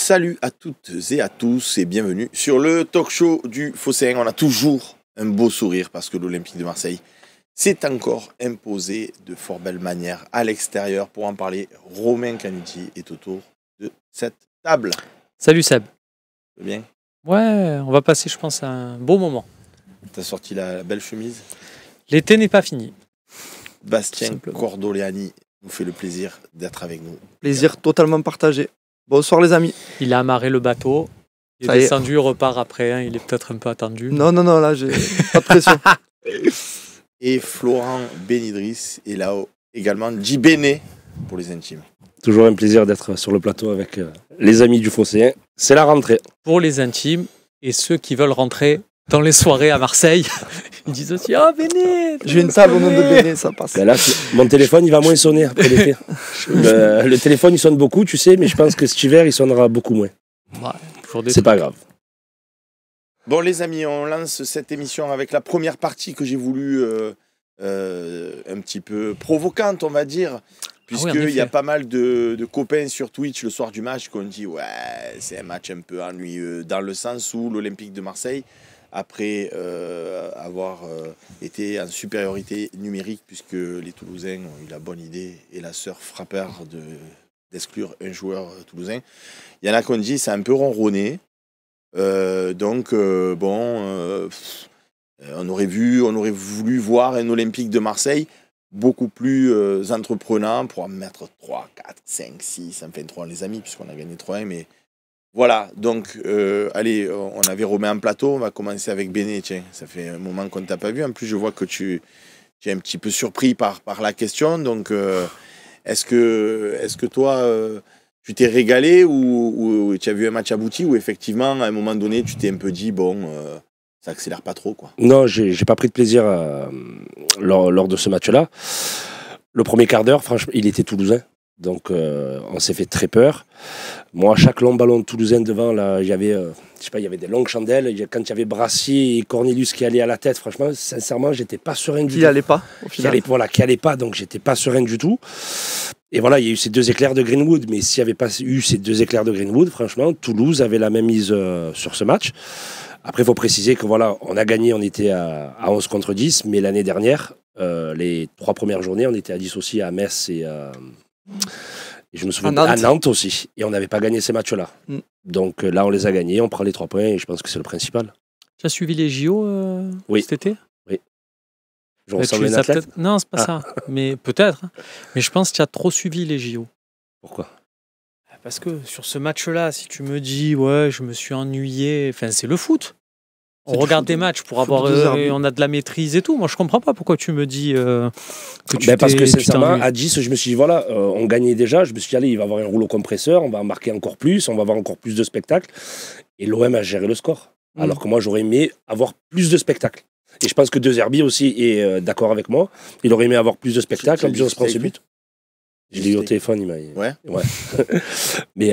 Salut à toutes et à tous et bienvenue sur le talk show du Phocéen. On a toujours un beau sourire parce que l'Olympique de Marseille s'est encore imposé de fort belle manière à l'extérieur. Pour en parler, Romain Canuti est autour de cette table. Salut Seb. Ça va bien? Ouais, on va passer, je pense, un beau moment. T'as sorti la belle chemise? L'été n'est pas fini. Bastien Cordoleani nous fait le plaisir d'être avec nous. Plaisir totalement partagé. Bonsoir les amis. Il a amarré le bateau. Il est descendu, il repart après. Hein, il est peut-être un peu attendu. Non, là, j'ai pas de pression. Et Florent Benidris est là également. J-Béné pour les intimes. Toujours un plaisir d'être sur le plateau avec les amis du Phocéen. C'est la rentrée. Pour les intimes et ceux qui veulent rentrer dans les soirées à Marseille, ils disent aussi « Oh, Béné !» J'ai une table au nom de Béné, ça passe. Ben là, mon téléphone, il va moins sonner après l'été. Le téléphone, il sonne beaucoup, tu sais, mais je pense que cet hiver, il sonnera beaucoup moins. Ouais, c'est pas grave. Bon, les amis, on lance cette émission avec la première partie que j'ai voulu un petit peu provocante, on va dire. Puisqu'il y a pas mal de copains sur Twitch le soir du match qui ont dit « Ouais, c'est un match un peu ennuyeux », dans le sens où l'Olympique de Marseille, après avoir été en supériorité numérique, puisque les Toulousains ont eu la bonne idée et la sœur frappeur d'exclure un joueur toulousain, il y en a qui ont dit « C'est un peu ronronné ». On aurait voulu voir un Olympique de Marseille beaucoup plus entreprenant pour en mettre 3, 4, 5, 6, enfin 3 les amis, puisqu'on a gagné 3-1, mais voilà, donc allez, on avait Romain en plateau, on va commencer avec Béné, tiens, ça fait un moment qu'on ne t'a pas vu, en plus je vois que tu es un petit peu surpris par la question, donc est-ce que toi, tu t'es régalé ou tu as vu un match abouti ou effectivement, à un moment donné, tu t'es un peu dit, ça accélère pas trop, quoi? Non, j'ai pas pris de plaisir lors de ce match-là. Le premier quart d'heure, franchement, il était toulousain. Donc, on s'est fait très peur. Moi, à chaque long ballon toulousain devant, là, il y avait des longues chandelles. Quand il y avait Brassier et Cornelius qui allaient à la tête, franchement, sincèrement, j'étais pas serein du tout. Qui allait pas, au final. Qui allait pas, donc j'étais pas serein du tout. Et voilà, il y a eu ces 2 éclairs de Greenwood. Mais s'il n'y avait pas eu ces 2 éclairs de Greenwood, franchement, Toulouse avait la même mise sur ce match. Après, il faut préciser que voilà, on a gagné, on était à 11 contre 10, mais l'année dernière, les 3 premières journées, on était à 10 aussi à Metz et je me souviens à Nantes aussi. Et on n'avait pas gagné ces matchs-là. Donc là, on les a gagnés, on prend les 3 points et je pense que c'est le principal. Tu as suivi les JO cet été? Oui. Je ressemble à un athlète? Non, c'est pas ça. Mais peut-être. Mais je pense que tu as trop suivi les JO. Pourquoi? Parce que sur ce match-là, si tu me dis, ouais, je me suis ennuyé, enfin, c'est le foot. On regarde des matchs pour avoir, on a de la maîtrise et tout. Moi, je comprends pas pourquoi tu me dis que tu parce que sincèrement, à 10, je me suis dit, voilà, on gagnait déjà. Je me suis dit, allez, il va y avoir un rouleau compresseur, on va en marquer encore plus, on va avoir encore plus de spectacles. Et l'OM a géré le score. Alors que moi, j'aurais aimé avoir plus de spectacles. Et je pense que De Zerbi aussi est d'accord avec moi. Il aurait aimé avoir plus de spectacles. En plus, on se prend ce but. Je l'ai eu au téléphone, il m'a dit. Ouais. Mais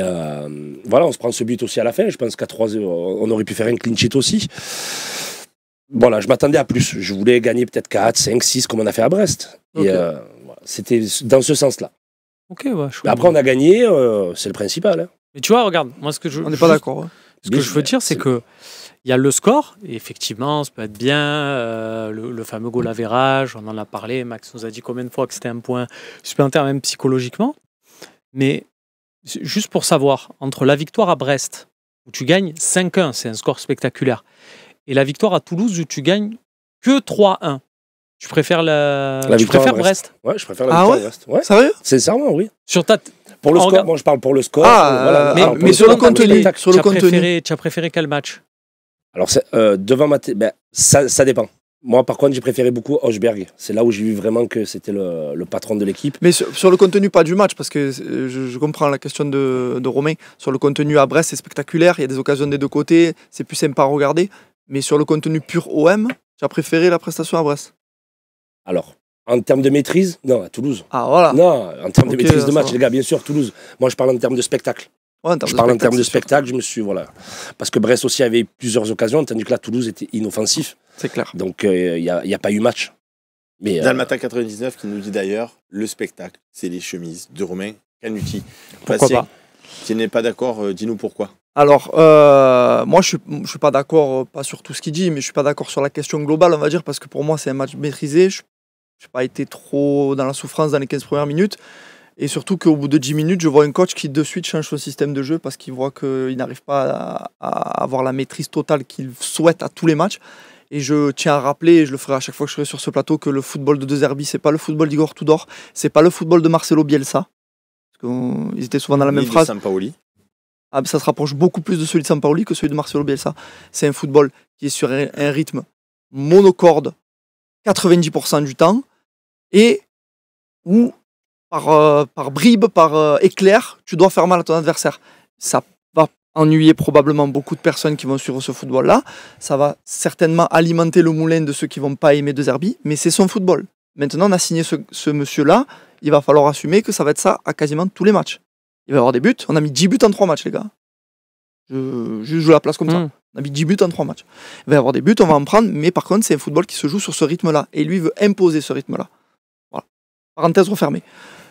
voilà, on se prend ce but aussi à la fin. Je pense qu'à 3, on aurait pu faire un clean sheet aussi. Voilà, je m'attendais à plus. Je voulais gagner peut-être 4, 5, 6 comme on a fait à Brest. Okay. Et c'était dans ce sens-là. Ok, ouais. Mais après, on a gagné, c'est le principal. Hein. Mais tu vois, regarde, moi, on n'est pas d'accord. Hein. Ce que je veux dire, c'est que il y a le score, et effectivement, ça peut être bien, le fameux goal average, on en a parlé, Max nous a dit combien de fois que c'était un point supplémentaire, même psychologiquement. Mais juste pour savoir, entre la victoire à Brest, où tu gagnes 5-1, c'est un score spectaculaire, et la victoire à Toulouse, où tu gagnes que 3-1, tu préfères tu préfères Brest? Ouais, je préfère la victoire à Brest. Ouais. Sérieux? Sincèrement, oui. Sur ta pour le score, moi je parle pour le score. Mais sur le contenu, tu as préféré quel match? Alors, devant ça dépend. Moi, par contre, j'ai préféré beaucoup Hochberg. C'est là où j'ai vu vraiment que c'était le patron de l'équipe. Mais sur le contenu, pas du match, parce que je comprends la question de Romain. Sur le contenu à Brest, c'est spectaculaire. Il y a des occasions des 2 côtés. C'est plus sympa à regarder. Mais sur le contenu pur OM, tu as préféré la prestation à Brest? Alors, en termes de maîtrise, non, à Toulouse. Ah, voilà. Non, en termes de maîtrise de match, les gars, bien sûr, Toulouse. Moi, je parle en termes de spectacle. Ouais, je parle en termes de spectacle, je me suis, voilà. Parce que Brest aussi avait plusieurs occasions, tandis que là, Toulouse était inoffensif. C'est clair. Donc, il n'y a pas eu match. Mais, Dalmata 99 qui nous dit d'ailleurs, le spectacle, c'est les chemises de Romain Canuti. Pourquoi pas? Tu n'es pas d'accord, dis-nous pourquoi. Alors, moi, je suis pas d'accord, pas sur tout ce qu'il dit, mais je suis pas d'accord sur la question globale, on va dire, parce que pour moi, c'est un match maîtrisé. Je n'ai pas été trop dans la souffrance dans les 15 premières minutes. Et surtout qu'au bout de 10 minutes, je vois un coach qui de suite change son système de jeu parce qu'il voit qu'il n'arrive pas à avoir la maîtrise totale qu'il souhaite à tous les matchs. Et je tiens à rappeler, et je le ferai à chaque fois que je serai sur ce plateau, que le football de De Zerbi, c'est pas le football d'Igor Tudor, c'est pas le football de Marcelo Bielsa. Parce qu'ils étaient souvent dans la même phrase. Sampaoli. Ah, ça se rapproche beaucoup plus de celui de Sampaoli que celui de Marcelo Bielsa. C'est un football qui est sur un rythme monocorde 90% du temps et où par bribes, par éclair, tu dois faire mal à ton adversaire. Ça va ennuyer probablement beaucoup de personnes qui vont suivre ce football-là. Ça va certainement alimenter le moulin de ceux qui ne vont pas aimer De Zerbi, mais c'est son football. Maintenant, on a signé ce monsieur-là, il va falloir assumer que ça va être ça à quasiment tous les matchs. Il va y avoir des buts. On a mis 10 buts en 3 matchs, les gars. Je joue la place comme ça. On a mis 10 buts en 3 matchs. Il va y avoir des buts, on va en prendre, mais par contre, c'est un football qui se joue sur ce rythme-là. Et lui veut imposer ce rythme-là. Voilà. Parenthèse refermée.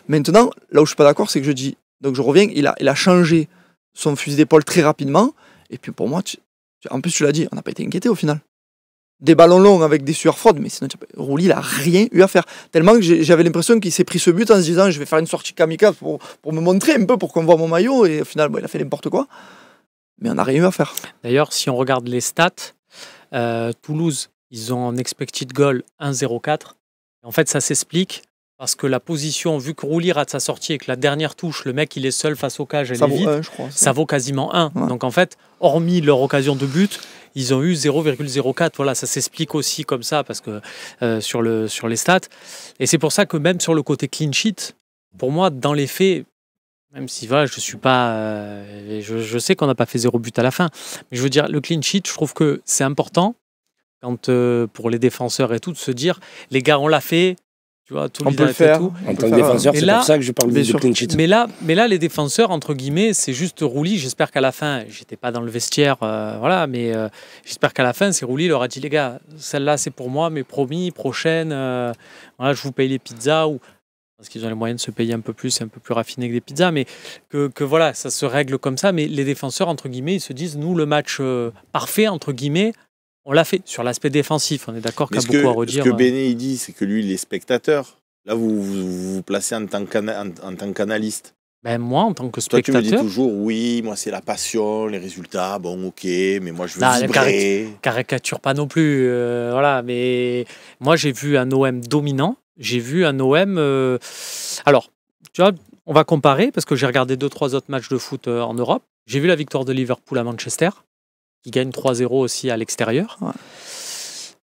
Maintenant, là où je suis pas d'accord, c'est que je dis, donc je reviens, il a changé son fusil d'épaule très rapidement. Et puis pour moi, en plus, tu l'as dit, on n'a pas été inquiété au final. Des ballons longs avec des sueurs froides, mais sinon, Rouli, il n'a rien eu à faire. Tellement que j'avais l'impression qu'il s'est pris ce but en se disant, je vais faire une sortie kamikaze pour me montrer un peu, pour qu'on voit mon maillot. Et au final, il a fait n'importe quoi. Mais on n'a rien eu à faire. D'ailleurs, si on regarde les stats, Toulouse, ils ont en expected goal 1,04. En fait, ça s'explique parce que la position, vu que Rouli rate sa sortie et que la dernière touche, le mec, il est seul face au cage, elle est vide, 1, je crois, ça vaut quasiment 1. Ouais. Donc en fait, hormis leur occasion de but, ils ont eu 0,04. Voilà, ça s'explique aussi comme ça parce que sur les stats. Et c'est pour ça que même sur le côté clean sheet, pour moi, dans les faits, même si voilà, je suis pas, je sais qu'on n'a pas fait 0 but à la fin, mais je veux dire, le clean sheet, je trouve que c'est important quand pour les défenseurs et tout de se dire, les gars, on l'a fait. Tu vois, tout on peut le faire. Tout. En tant que défenseur, c'est pour ça que je parle de clean sheet. Mais là, les défenseurs, entre guillemets, c'est juste Rouli. J'espère qu'à la fin, j'étais pas dans le vestiaire, voilà, mais j'espère qu'à la fin, c'est Rouli leur a dit, les gars, celle-là, c'est pour moi, mais promis, prochaine, voilà, je vous paye les pizzas ou parce qu'ils ont les moyens de se payer un peu plus, un peu plus raffiné que des pizzas, mais que voilà, ça se règle comme ça. Mais les défenseurs, entre guillemets, ils se disent, nous, le match parfait, entre guillemets, on l'a fait. Sur l'aspect défensif, on est d'accord qu'il y a beaucoup à redire. Ce que Béné il dit, c'est que lui, il est spectateur. Là, vous vous placez en tant qu'analyste. Ben moi, en tant que spectateur... Toi, tu me dis toujours, oui, moi, c'est la passion, les résultats, bon, ok, mais moi, je veux vibrer. Caricature pas non plus, voilà, mais moi, j'ai vu un OM dominant. J'ai vu un OM... Alors, tu vois, on va comparer, parce que j'ai regardé 2-3 autres matchs de foot en Europe. J'ai vu la victoire de Liverpool à Manchester, qui gagne 3-0 aussi à l'extérieur. Ouais.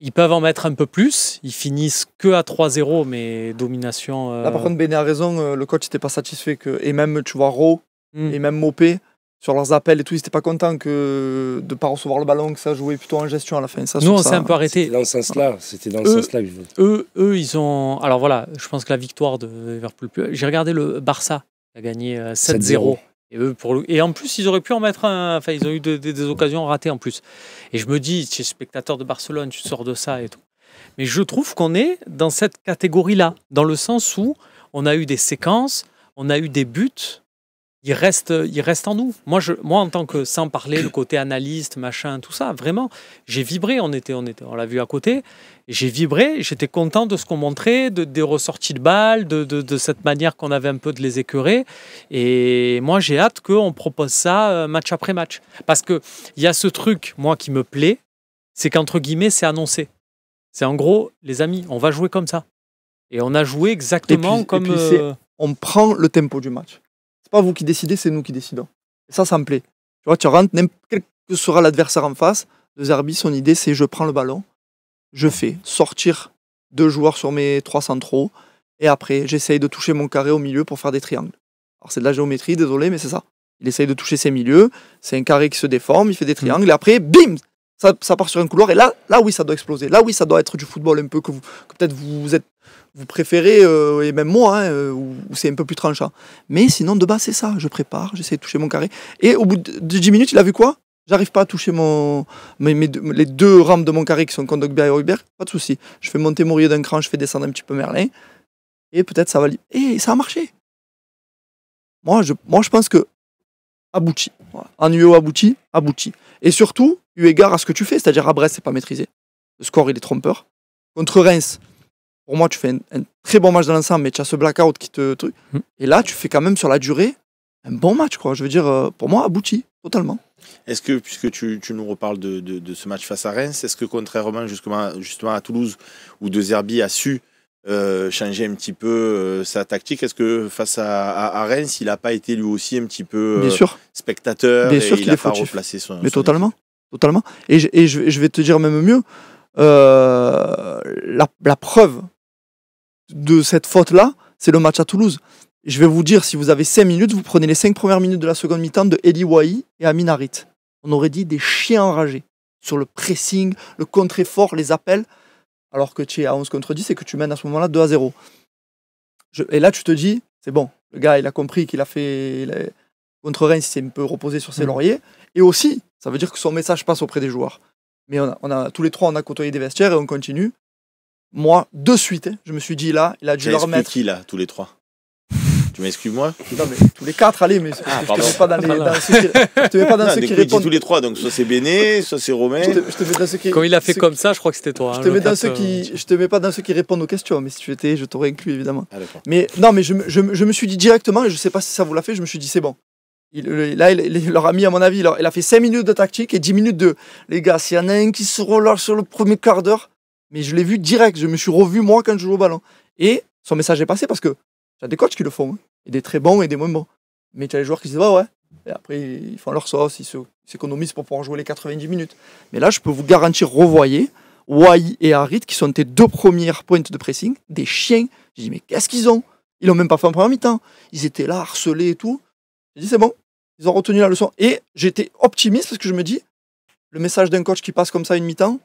Ils peuvent en mettre un peu plus. Ils finissent que à 3-0, mais domination... Là, par contre, Béné a raison. Le coach n'était pas satisfait. Et même, tu vois, Rowe et même Mopé, sur leurs appels et tout, ils n'étaient pas contents de ne pas recevoir le ballon, que ça jouait plutôt en gestion à la fin. Ça, nous, on s'est un peu arrêté. C'était dans ce sens-là. Eux, ils ont... Alors voilà, je pense que la victoire de Liverpool... J'ai regardé le Barça, qui a gagné 7-0. Et en plus, ils auraient pu en mettre un. Enfin, ils ont eu des occasions ratées en plus. Et je me dis, tu es spectateur de Barcelone, tu sors de ça et tout. Mais je trouve qu'on est dans cette catégorie-là, dans le sens où on a eu des séquences, on a eu des buts. Il reste en nous. Moi, en tant que, sans parler le côté analyste, machin, tout ça, vraiment, j'ai vibré. On l'a vu à côté. J'ai vibré. J'étais content de ce qu'on montrait, des ressorties de balles, de cette manière qu'on avait un peu de les écœurer. Et moi, j'ai hâte qu'on propose ça match après match. Parce qu'il y a ce truc, moi, qui me plaît, c'est qu'entre guillemets, c'est annoncé. C'est en gros, les amis, on va jouer comme ça. Et on a joué exactement comme... Et puis on prend le tempo du match. Pas vous qui décidez, c'est nous qui décidons. Et ça me plaît. Tu vois, tu rentres, quel que sera l'adversaire en face, De Zerbi, son idée, c'est je prends le ballon, je fais sortir 2 joueurs sur mes 3 centraux, et après, j'essaye de toucher mon carré au milieu pour faire des triangles. Alors, c'est de la géométrie, désolé, mais c'est ça. Il essaye de toucher ses milieux, c'est un carré qui se déforme, il fait des triangles, et après, bim, ça part sur un couloir, et là, oui, ça doit exploser. Là, oui, ça doit être du football un peu que peut-être vous préférez, et même moi, où c'est un peu plus tranchant. Mais sinon, de base, c'est ça. Je prépare, j'essaie de toucher mon carré. Et au bout de 10 minutes, il a vu quoi ? J'arrive pas à toucher les 2 rampes de mon carré qui sont Kondogbia et Højbjerg. Pas de souci. Je fais monter Morier d'un cran, je fais descendre un petit peu Merlin. Et peut-être ça va... Et ça a marché. Moi, je pense que abouti. Voilà. En UEO abouti. Et surtout, eu égard à ce que tu fais, c'est-à-dire à Brest, c'est pas maîtrisé. Le score, il est trompeur. Contre Reims, pour moi, tu fais un très bon match dans l'ensemble, mais tu as ce blackout qui te... Et là, tu fais quand même sur la durée un bon match, quoi. Je veux dire, pour moi, abouti, totalement. Est-ce que, puisque tu nous reparles de ce match face à Reims, est-ce que contrairement justement à Toulouse, où De Zerbi a su changer un petit peu sa tactique, est-ce que face à Reims, il n'a pas été lui aussi un petit peu spectateur Bien sûr et qu'il il n'a est pas fautif. replacé son... Mais son totalement. équipe. Totalement. Et je vais te dire même mieux, la preuve de cette faute-là, c'est le match à Toulouse. Je vais vous dire, si vous avez 5 minutes, vous prenez les 5 premières minutes de la seconde mi-temps de Eli Wahi et Amin Harit. On aurait dit des chiens enragés sur le pressing, le contre-effort, les appels, alors que tu es à 11 contre 10 et que tu mènes à ce moment-là 2-0. Et là, tu te dis, c'est bon, le gars, il a compris qu'il a fait... Contre Reims, il s'est un peu reposé sur ses lauriers. Et aussi, ça veut dire que son message passe auprès des joueurs. Mais tous les trois, on a côtoyé des vestiaires et on continue. Moi, de suite, je me suis dit là, il a dû leur mettre... qui là, tous les trois? Tu m'excuses moi? Non, mais tous les quatre, allez, mais je te mets pas dans ceux qui répondent. Tous les trois, donc soit c'est Béné, soit c'est Romain. Je te mets dans ceux qui... Quand il a fait comme ça, je crois que c'était toi. Je te mets pas dans ceux qui répondent aux questions, mais si tu étais, je t'aurais inclus évidemment. Ah, d'accord. Mais non, mais je me suis dit directement, et je sais pas si ça vous l'a fait, je me suis dit c'est bon. Il leur a mis, à mon avis, il a fait 5 minutes de tactique et 10 minutes de... Les gars, s'il y en a un qui se relâche sur le premier quart d'heure, mais je l'ai vu direct, je me suis revu moi quand je joue au ballon. Et son message est passé parce que il y a des coachs qui le font, hein. Et des très bons et des moins bons. Mais tu as les joueurs qui se disent ouais. Et après, ils font leur sauce, ils s'économisent pour pouvoir jouer les 90 minutes. Mais là, je peux vous garantir, revoyez, Wahi et Harit, qui sont tes 2 premières pointes de pressing, des chiens. J'ai dit, mais qu'est-ce qu'ils ont? Ils l'ont même pas fait en première mi-temps. Ils étaient là, harcelés et tout. J'ai dit, c'est bon. Ils ont retenu la leçon. Et j'étais optimiste parce que je me dis, le message d'un coach qui passe comme ça une mi-temps,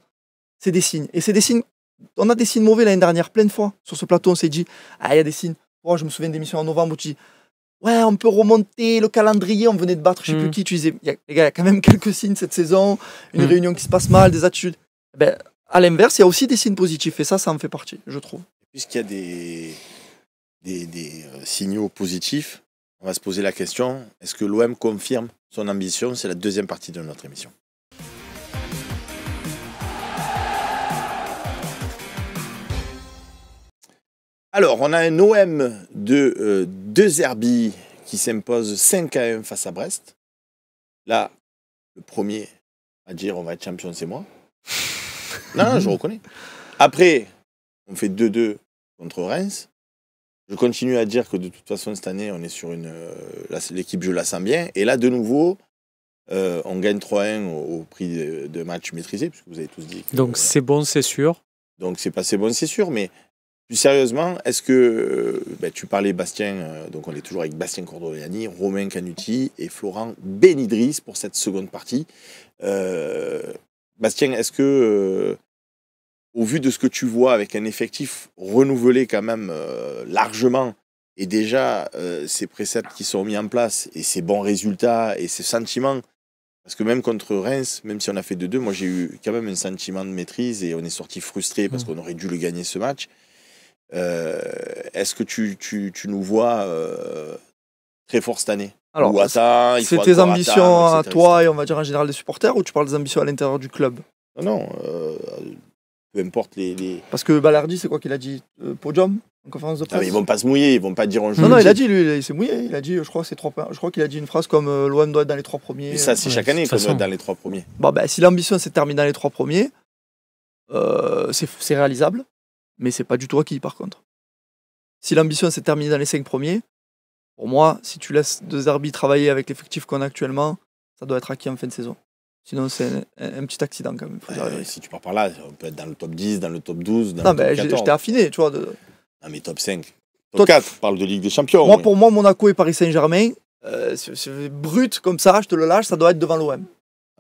c'est des signes. Et c'est des signes. On a des signes mauvais l'année dernière, plein de fois. Sur ce plateau, on s'est dit, il y a des signes. Je me souviens d'émissions en novembre où tu dis, ouais, on peut remonter le calendrier, on venait de battre je sais plus qui. Tu disais, les gars, il y a quand même quelques signes cette saison, une réunion qui se passe mal, des attitudes. Ben, à l'inverse, il y a aussi des signes positifs. Et ça en fait partie, je trouve. Puisqu'il y a des signaux positifs, on va se poser la question, est-ce que l'OM confirme son ambition? C'est la deuxième partie de notre émission. Alors, on a un OM de Zerbi qui s'impose 5-1 face à Brest. Là, le premier à dire on va être champion, c'est moi. Non, je reconnais. Après, on fait 2-2 contre Reims. Je continue à dire que de toute façon, cette année, on est sur l'équipe, je la sens bien. Et là, de nouveau, on gagne 3-1 au prix de matchs maîtrisés, puisque vous avez tous dit que... Donc c'est bon, c'est sûr. Donc c'est pas c'est bon, c'est sûr, mais... Plus sérieusement, est-ce que tu parlais Bastien, donc on est toujours avec Bastien Cordoliani, Romain Canuti et Florent Benidris pour cette seconde partie. Bastien, est-ce que, au vu de ce que tu vois avec un effectif renouvelé quand même largement, et déjà ces préceptes qui sont mis en place et ces bons résultats et ces sentiments, parce que même contre Reims, même si on a fait 2-2, moi j'ai eu quand même un sentiment de maîtrise et on est sorti frustré parce qu'on aurait dû le gagner ce match. Est-ce que tu nous vois très fort cette année? Alors, c'est tes ambitions à toi et on va dire en général des supporters, ou tu parles des ambitions à l'intérieur du club? Non, peu importe les... Parce que Balardi, c'est quoi qu'il a dit? Podium en conférence de presse? Ils vont pas se mouiller, ils vont pas dire on joue. Non, il a dit, lui, il s'est mouillé. Il a dit, je crois qu'il a dit une phrase comme l'OM doit être dans les 3 premiers. Mais ça, c'est chaque année qu'on doit être dans les 3 premiers. Bon, si l'ambition c'est de terminer dans les 3 premiers, c'est réalisable. Mais c'est pas du tout acquis par contre. Si l'ambition c'est de terminer dans les 5 premiers, pour moi, si tu laisses De Zerbi travailler avec l'effectif qu'on a actuellement, ça doit être acquis en fin de saison. Sinon, c'est un petit accident quand même. Si tu pars par là, on peut être dans le top 10, dans le top 12, dans le top 14. Je t'ai affiné, tu vois. Non, mais top 5. Top 4, parle de Ligue des Champions. Moi, pour moi, Monaco et Paris Saint-Germain, c'est brut comme ça, je te le lâche, ça doit être devant l'OM.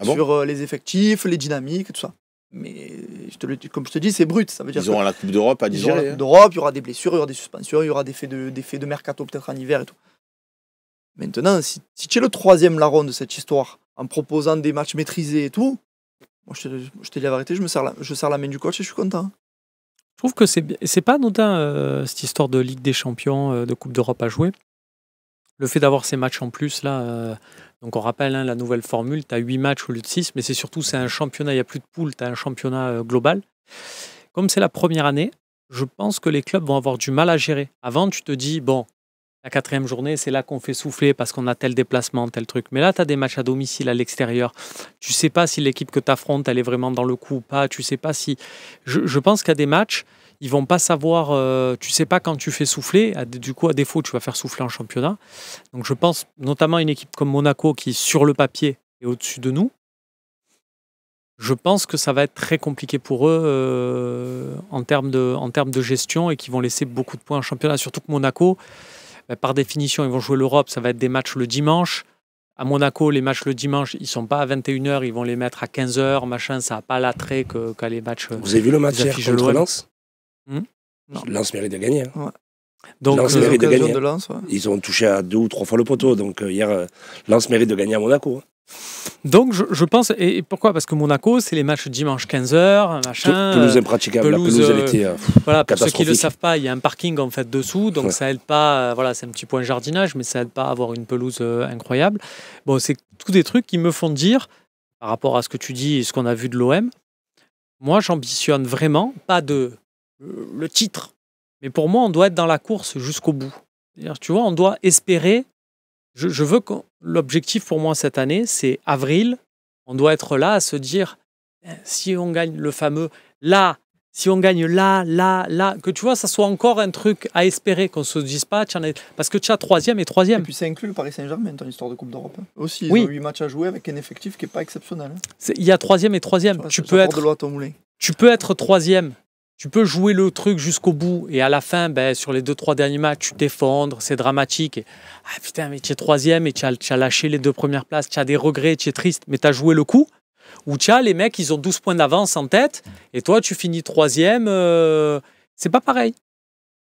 Sur les effectifs, les dynamiques, tout ça. Mais comme je te dis, c'est brut. Ça veut dire ils auront la Coupe d'Europe à digérer. La Coupe d'Europe, il y aura des blessures, il y aura des suspensions, il y aura des faits de mercato peut-être en hiver et tout. Maintenant, si tu es le 3e larron de cette histoire, en proposant des matchs maîtrisés et tout, moi je te dis la vérité, je serre la main du coach et je suis content. Je trouve que c'est pas anodin cette histoire de Ligue des Champions, de Coupe d'Europe à jouer. Le fait d'avoir ces matchs en plus là, Donc on rappelle la nouvelle formule, tu as 8 matchs au lieu de 6, mais c'est surtout c'est un championnat, il n'y a plus de poule, tu as un championnat global. Comme c'est la première année, je pense que les clubs vont avoir du mal à gérer. Avant, tu te dis, bon, la 4e journée, c'est là qu'on fait souffler parce qu'on a tel déplacement, tel truc. Mais là, tu as des matchs à domicile, à l'extérieur. Tu sais pas si l'équipe que tu affrontes, elle est vraiment dans le coup ou pas. Tu sais pas si... Je pense qu'il y a des matchs, ils vont pas savoir... tu sais pas quand tu fais souffler. Du coup, à défaut, tu vas faire souffler en championnat. Donc je pense notamment à une équipe comme Monaco qui, sur le papier, est au-dessus de nous. Je pense que ça va être très compliqué pour eux en termes de gestion et qu'ils vont laisser beaucoup de points en championnat. Surtout que Monaco... par définition, ils vont jouer l'Europe, ça va être des matchs le dimanche. À Monaco, les matchs le dimanche, ils ne sont pas à 21h, ils vont les mettre à 15h, machin, ça n'a pas l'attrait qu'à les matchs. Vous avez vu le match hier contre Lens Non. Lens mérite de gagner. Hein. Ouais. Donc, Lens mérite de gagner. De Lens, ouais. Ils ont touché à 2 ou 3 fois le poteau, donc hier, Lens mérite de gagner à Monaco. Hein. Donc je pense, et pourquoi ? Parce que Monaco, c'est les matchs dimanche 15h, machin. Pelouse impraticable, la pelouse, elle était voilà, pour ceux qui ne le savent pas, il y a un parking en fait dessous, donc ça aide pas, voilà, c'est un petit point jardinage, mais ça aide pas à avoir une pelouse incroyable. Bon, c'est tous des trucs qui me font dire, par rapport à ce que tu dis et ce qu'on a vu de l'OM, moi j'ambitionne vraiment, pas de le titre, mais pour moi on doit être dans la course jusqu'au bout. C'est-à-dire, tu vois, on doit espérer. Je veux que l'objectif pour moi cette année, c'est avril. On doit être là à se dire, si on gagne le fameux là, si on gagne là, que tu vois, ça soit encore un truc à espérer, qu'on ne se dise pas, parce que tu as 3e et 3e. Et puis ça inclut le Paris Saint-Germain dans l'histoire de Coupe d'Europe. Aussi, ils oui. ont 8 matchs à jouer avec un effectif qui n'est pas exceptionnel. Il y a 3e et 3e. Tu peux être 3e. Tu peux jouer le truc jusqu'au bout et à la fin, sur les 2-3 derniers matchs, tu t'effondres, c'est dramatique. Putain, mais tu es 3e et tu as lâché les 2 premières places, tu as des regrets, tu es triste, mais tu as joué le coup. Ou tu as les mecs, ils ont 12 points d'avance en tête et toi, tu finis 3e. C'est pas pareil.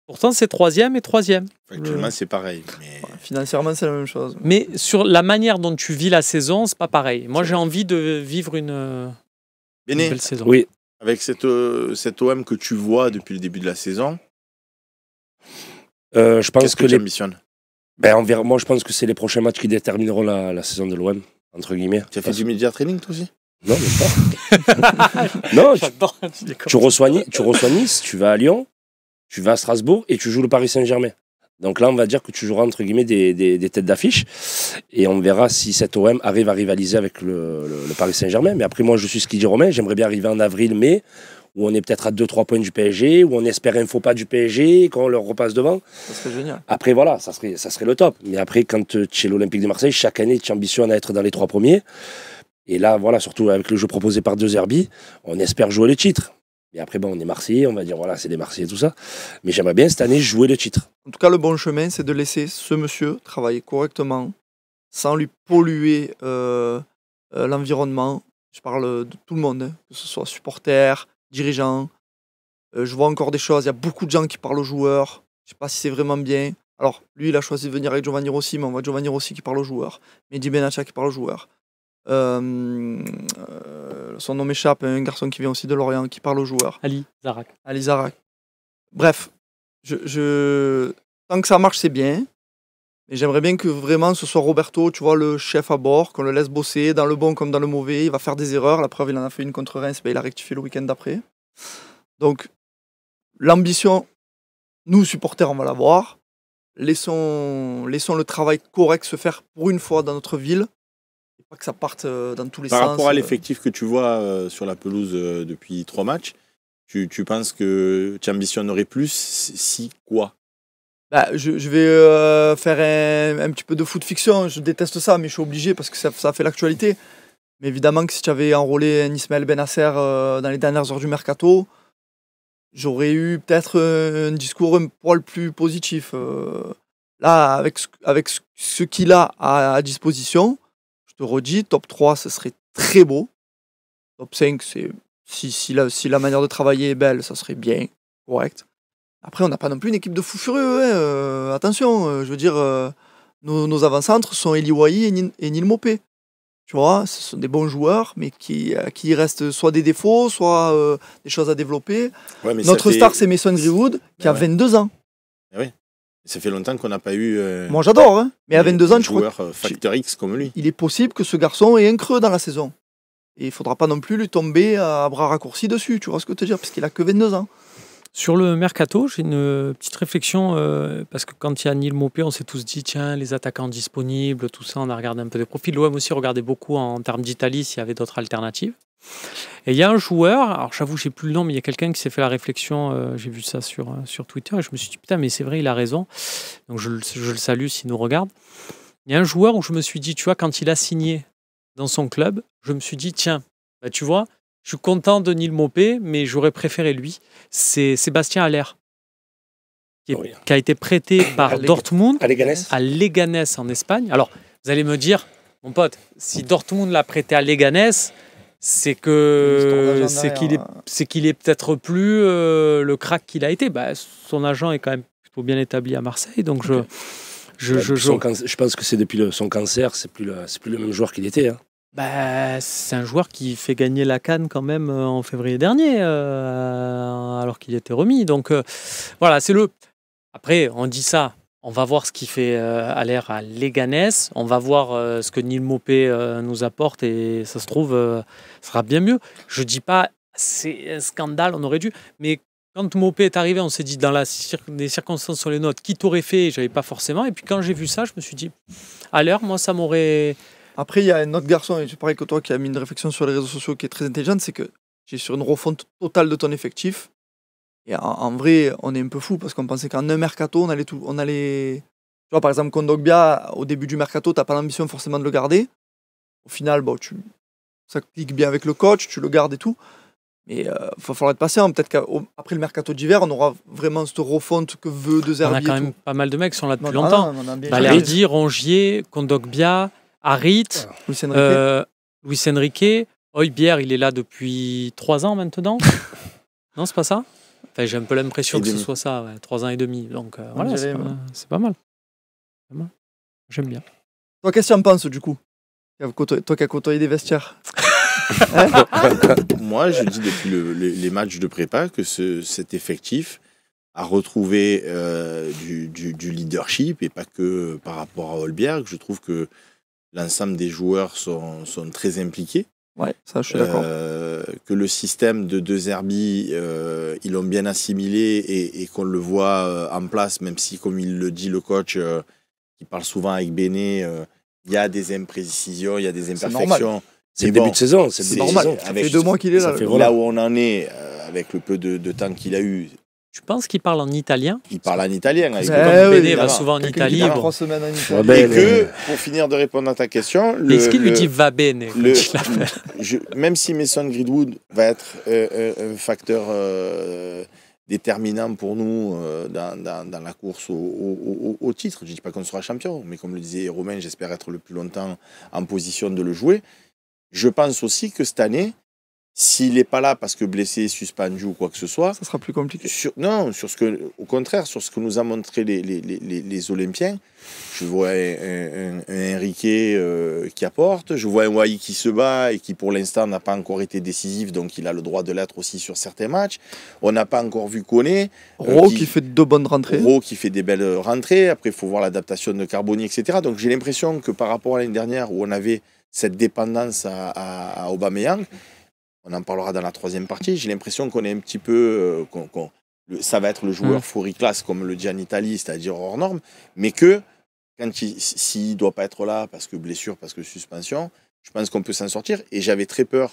Pourtant, c'est 3e et 3e. Actuellement, c'est pareil. Mais... financièrement, c'est la même chose. Mais sur la manière dont tu vis la saison, c'est pas pareil. Moi, j'ai envie de vivre une belle saison. Oui. Avec cet OM que tu vois depuis le début de la saison, je pense qu'est-ce que tu ambitionnes ? Moi, je pense que c'est les prochains matchs qui détermineront la saison de l'OM, entre guillemets. Tu as fait du media training, toi aussi ? Non, même pas. Non, tu reçois Nice, tu vas à Lyon, tu vas à Strasbourg et tu joues le Paris Saint-Germain. Donc là, on va dire que tu joueras, entre guillemets, des têtes d'affiche. Et on verra si cet OM arrive à rivaliser avec le Paris Saint-Germain. Mais après, moi, je suis ce qu'il dit Romain. J'aimerais bien arriver en avril, mai, où on est peut-être à 2-3 points du PSG, où on espère un faux pas du PSG, quand on leur repasse devant. Ça serait génial. Après, voilà, ça serait le top. Mais après, quand tu es l'Olympique de Marseille, chaque année, tu ambitionnes à être dans les 3 premiers. Et là, voilà, surtout avec le jeu proposé par De Zerbi, on espère jouer le titre. Et après, on est Marseillais, on va dire, voilà, c'est des Marseillais, tout ça. Mais j'aimerais bien cette année jouer le titre. En tout cas, le bon chemin, c'est de laisser ce monsieur travailler correctement, sans lui polluer l'environnement. Je parle de tout le monde, hein, que ce soit supporters, dirigeants. Je vois encore des choses, il y a beaucoup de gens qui parlent aux joueurs. Je ne sais pas si c'est vraiment bien. Alors, lui, il a choisi de venir avec Giovanni Rossi, mais on voit Giovanni Rossi qui parle aux joueurs. Mehdi Benatia qui parle aux joueurs. Son nom m'échappe, un garçon qui vient aussi de Lorient qui parle aux joueurs. Ali Zarak. Bref, tant que ça marche, c'est bien. Mais j'aimerais bien que vraiment ce soit Roberto, tu vois, le chef à bord, qu'on le laisse bosser dans le bon comme dans le mauvais. Il va faire des erreurs. La preuve, il en a fait une contre Reims, il a rectifié le week-end d'après. Donc, l'ambition, nous, supporters, on va l'avoir. Laissons le travail correct se faire pour une fois dans notre ville. Pas que ça parte dans tous les sens. Par rapport à l'effectif que tu vois sur la pelouse depuis 3 matchs, tu penses que tu ambitionnerais plus si quoi ? Je vais faire un petit peu de foot fiction. Je déteste ça, mais je suis obligé parce que ça fait l'actualité. Mais évidemment que si tu avais enrôlé un Ismaël Benasser dans les dernières heures du mercato, j'aurais eu peut-être un discours un poil plus positif. Là, avec ce qu'il a à disposition, je te redis, top 3, ce serait très beau. Top 5, si la manière de travailler est belle, ça serait bien, correct. Après, on n'a pas non plus une équipe de fous furieux. Hein. Attention, je veux dire, nos avant-centres sont Eli Wahi et Neil Mopé. Tu vois, ce sont des bons joueurs, mais qui restent soit des défauts, soit des choses à développer. Ouais, notre star, c'est Mason Greenwood, qui a 22 ans. Oui. Ça fait longtemps qu'on n'a pas eu. Moi, j'adore, hein. Mais à 22 ans, je crois. Joueur facteur X comme lui. Il est possible que ce garçon ait un creux dans la saison. Et il ne faudra pas non plus lui tomber à bras raccourcis dessus. Tu vois ce que je veux dire? Parce qu'il a que 22 ans. Sur le mercato, j'ai une petite réflexion, parce que quand il y a Neil Maupay, on s'est tous dit, tiens, les attaquants disponibles, tout ça, on a regardé un peu des profils. L'OM aussi regardait beaucoup en termes d'Italie s'il y avait d'autres alternatives. Et il y a un joueur, alors j'avoue, j'ai plus le nom, mais il y a quelqu'un qui s'est fait la réflexion, j'ai vu ça sur Twitter, et je me suis dit, putain, mais c'est vrai, il a raison. Donc je le salue s'il nous regarde. Il y a un joueur où je me suis dit, tu vois, quand il a signé dans son club, je me suis dit, tiens, bah, tu vois, je suis content de Neil Maupay, mais j'aurais préféré lui. C'est Sébastien Haller, qui a été prêté par Dortmund à Leganés en Espagne. Alors, vous allez me dire, mon pote, si Dortmund l'a prêté à Leganés, c'est qu'il est peut-être plus le crack qu'il a été. Bah, son agent est quand même plutôt bien établi à Marseille, donc je pense que c'est depuis son cancer, c'est plus le même joueur qu'il était. Hein. Bah, c'est un joueur qui fait gagner la CAN quand même en février dernier, alors qu'il était remis. Donc voilà, c'est le. Après, on dit ça. On va voir ce qu'il fait à l'air à Leganés. On va voir ce que Neil Maupay nous apporte et ça se trouve, ça sera bien mieux. Je dis pas c'est un scandale, on aurait dû. Mais quand Maupay est arrivé, on s'est dit dans des circonstances sur les notes, qui t'aurait fait? J'avais pas forcément. Et puis quand j'ai vu ça, je me suis dit, à l'heure, moi, ça m'aurait. Après, il y a un autre garçon, et c'est pareil que toi, qui a mis une réflexion sur les réseaux sociaux qui est très intelligente, c'est que j'ai sur une refonte totale de ton effectif. Et en vrai, on est un peu fou parce qu'on pensait qu'en un mercato, on allait. Tu vois, par exemple, Kondogbia, au début du mercato, tu n'as pas l'ambition forcément de le garder. Au final, bon, ça clique bien avec le coach, tu le gardes et tout. Mais il va falloir être patient. Peut-être qu'après le mercato d'hiver, on aura vraiment cette refonte que veut De Zerbi. On a quand même pas mal de mecs qui sont là depuis longtemps. Balerdi, Rongier, Kondogbia, Harit, Luis Enrique, Højbjerg, il est là depuis 3 ans maintenant. Non, c'est pas ça? Enfin, j'ai un peu l'impression que ce soit ça, 3 ans et demi. Donc voilà, c'est pas mal. J'aime bien. Toi, qu'est-ce que tu en penses du coup? Toi qui as côtoyé des vestiaires. Moi, je dis depuis les matchs de prépa que cet effectif a retrouvé du leadership et pas que par rapport à Højbjerg. Je trouve que l'ensemble des joueurs sont très impliqués. Ouais, ça, je suis d'accord. Que le système de De Zerbi, ils l'ont bien assimilé et qu'on le voit en place, même si, comme il le dit le coach, qui parle souvent avec Béné, il y a des imprécisions, il y a des imperfections. C'est le début de saison, c'est normal. Ça fait 2 mois qu'il est là. Là où on en est, avec le peu de temps qu'il a eu. Je pense qu'il parle en italien. Il parle en italien. Béné va souvent en Italie. 3 semaines en Italie. Et que, pour finir de répondre à ta question... Est-ce qu'il lui dit va bene même si Mason Greenwood va être un facteur déterminant pour nous dans la course au titre, je ne dis pas qu'on sera champion, mais comme le disait Romain, j'espère être le plus longtemps en position de le jouer. Je pense aussi que cette année, s'il n'est pas là parce que blessé, suspendu ou quoi que ce soit... Ça sera plus compliqué. Au contraire, sur ce que nous a montré les Olympiens, je vois un Enrique qui apporte, je vois un Wai qui se bat et qui pour l'instant n'a pas encore été décisif, donc il a le droit de l'être aussi sur certains matchs. On n'a pas encore vu Koné. Ro qui fait de bonnes rentrées. Ro qui fait des belles rentrées. Après, il faut voir l'adaptation de Carboni, etc. Donc j'ai l'impression que par rapport à l'année dernière où on avait cette dépendance à Aubameyang, on en parlera dans la 3e partie. J'ai l'impression qu'on est un petit peu... ça va être le joueur Furiclas, comme le dit en Italie, c'est-à-dire hors norme, mais que s'il ne doit pas être là parce que blessure, parce que suspension, je pense qu'on peut s'en sortir. Et j'avais très peur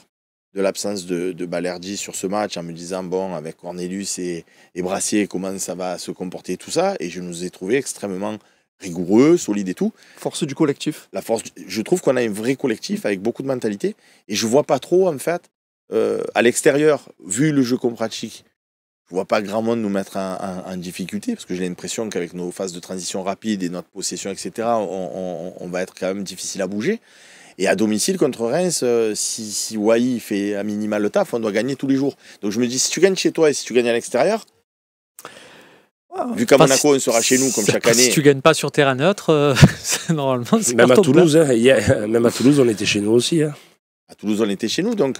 de l'absence de Balerdi sur ce match en me disant, bon, avec Cornelius et Brassier, comment ça va se comporter, tout ça. Et je nous ai trouvé extrêmement rigoureux, solide et tout. Force du collectif. Je trouve qu'on a un vrai collectif avec beaucoup de mentalité. Et je ne vois pas trop, en fait, à l'extérieur, vu le jeu qu'on pratique, je ne vois pas grand monde nous mettre en difficulté, parce que j'ai l'impression qu'avec nos phases de transition rapide et notre possession, etc., on va être quand même difficile à bouger. Et à domicile contre Reims, si Wai fait à minima le taf, on doit gagner tous les jours. Donc je me dis, si tu gagnes chez toi et si tu gagnes à l'extérieur, vu qu'à Monaco, on sera chez nous comme chaque année. Si tu ne gagnes pas sur terrain neutre, normalement, c'est même à Toulouse, même à Toulouse, on était chez nous aussi. Hein. À Toulouse, on était chez nous, donc...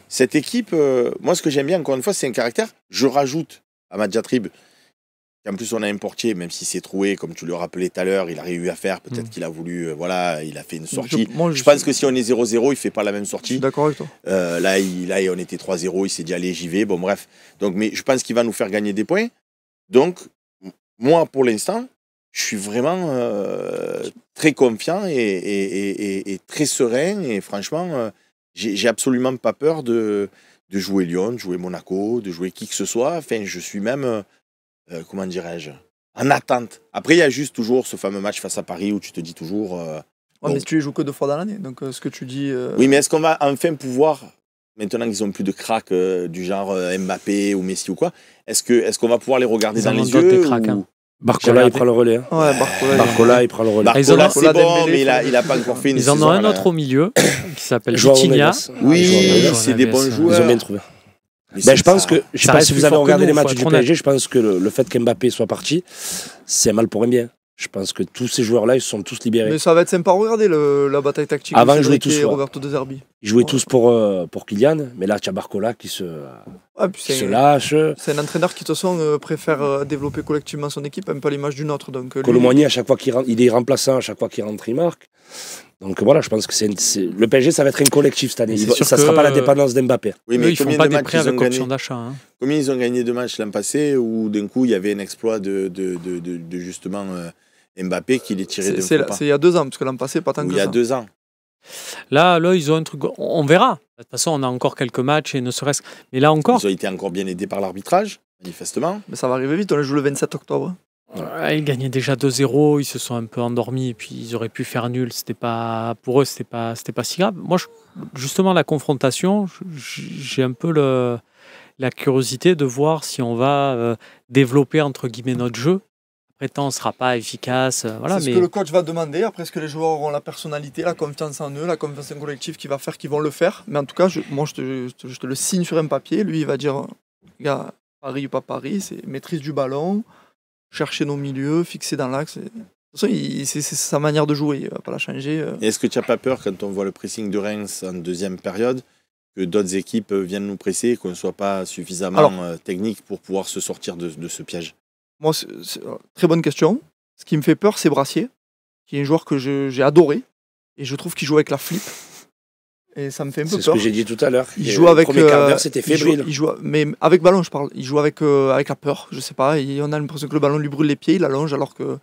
Cette équipe, moi ce que j'aime bien, encore une fois, c'est un caractère. Je rajoute à Madjatrib qu'en plus on a un portier, même si c'est troué, comme tu le rappelais tout à l'heure, il a réussi à faire, peut-être qu'il a voulu, il a fait une sortie. Je pense que si on est 0-0, il fait pas la même sortie. Je suis d'accord avec toi. Là, on était 3-0, il s'est dit allez, j'y vais. Bon, bref. Donc, mais je pense qu'il va nous faire gagner des points. Donc, moi, pour l'instant, je suis vraiment très confiant et très serein. Et franchement, j'ai absolument pas peur de jouer Lyon, de jouer Monaco, de jouer qui que ce soit. Enfin, je suis même, comment dirais-je, en attente. Après, il y a juste toujours ce fameux match face à Paris où tu te dis toujours... mais tu les joues que 2 fois dans l'année, donc ce que tu dis... Oui, mais est-ce qu'on va enfin pouvoir, maintenant qu'ils n'ont plus de cracks du genre Mbappé ou Messi ou quoi, est-ce qu'on va pouvoir les regarder dans les yeux Barcola, il prend le relais. Ouais, Barcola, il prend le relais. Barcola, c'est bon, mais il a pas encore fait une saison. Ils en ont un autre au milieu qui s'appelle Vitinha. Oui, c'est des bons joueurs. Ils ont bien trouvé. Je pense que, je sais pas si vous avez regardé les matchs du PSG, je pense que le fait qu'Mbappé soit parti, c'est mal pour un bien. Je pense que tous ces joueurs-là, ils se sont tous libérés. Mais ça va être sympa à regarder la bataille tactique. Avant, ils jouaient tous. Roberto De Zerbi. Ils jouaient tous pour Kylian, mais là, tu as Barcola qui se lâche. C'est un entraîneur qui, de toute façon, préfère développer collectivement son équipe, un peu à l'image d'une autre. Colomboigny, à chaque fois qu'il rentre, il est remplaçant, à chaque fois qu'il rentre, il marque. Donc voilà, je pense que le PSG, ça va être un collectif cette année. Ça ne sera pas la dépendance d'Mbappé. Oui, mais ils ne font pas des prêts avec option d'achat. Combien ils ont gagné de matchs l'an passé où d'un coup, il y avait un exploit de justement... Mbappé qui les tirait de c'est il y a 2 ans, parce que l'an passé, pas tant que ça. Il y a 2 ans. Là, ils ont un truc. On verra. De toute façon, on a encore quelques matchs et ne serait-ce. Mais là encore. Ils ont été encore bien aidés par l'arbitrage, manifestement. Mais ça va arriver vite, on les joue le 27 octobre. Ils gagnaient déjà 2-0, ils se sont un peu endormis et puis ils auraient pu faire nul. Pour eux, c'était pas si grave. Moi, justement, la confrontation, j'ai un peu la curiosité de voir si on va développer entre guillemets notre jeu. Après, on ne sera pas efficace. Voilà, c'est ce que le coach va demander. Après, est-ce que les joueurs auront la personnalité, la confiance en eux, la confiance en collectif qui va faire qu'ils vont le faire. Mais en tout cas, je te le signe sur un papier. Lui, il va dire, gars, Paris ou pas Paris, c'est maîtrise du ballon, chercher nos milieux, fixer dans l'axe. De toute façon, c'est sa manière de jouer. Il ne va pas la changer. Et est-ce que tu n'as pas peur, quand on voit le pressing de Reims en deuxième période, que d'autres équipes viennent nous presser et qu'on ne soit pas suffisamment technique pour pouvoir se sortir de ce piège? Moi, c'est une très bonne question. Ce qui me fait peur, c'est Brassier, qui est un joueur que j'ai adoré. Et je trouve qu'il joue avec la flip. Et ça me fait un peu peur. C'est ce que j'ai dit tout à l'heure. Il joue avec. Le premier quart d'heure, c'était fébrile. Mais avec ballon, je parle. Il joue avec la peur. Je sais pas. On a l'impression que le ballon lui brûle les pieds. Il allonge alors que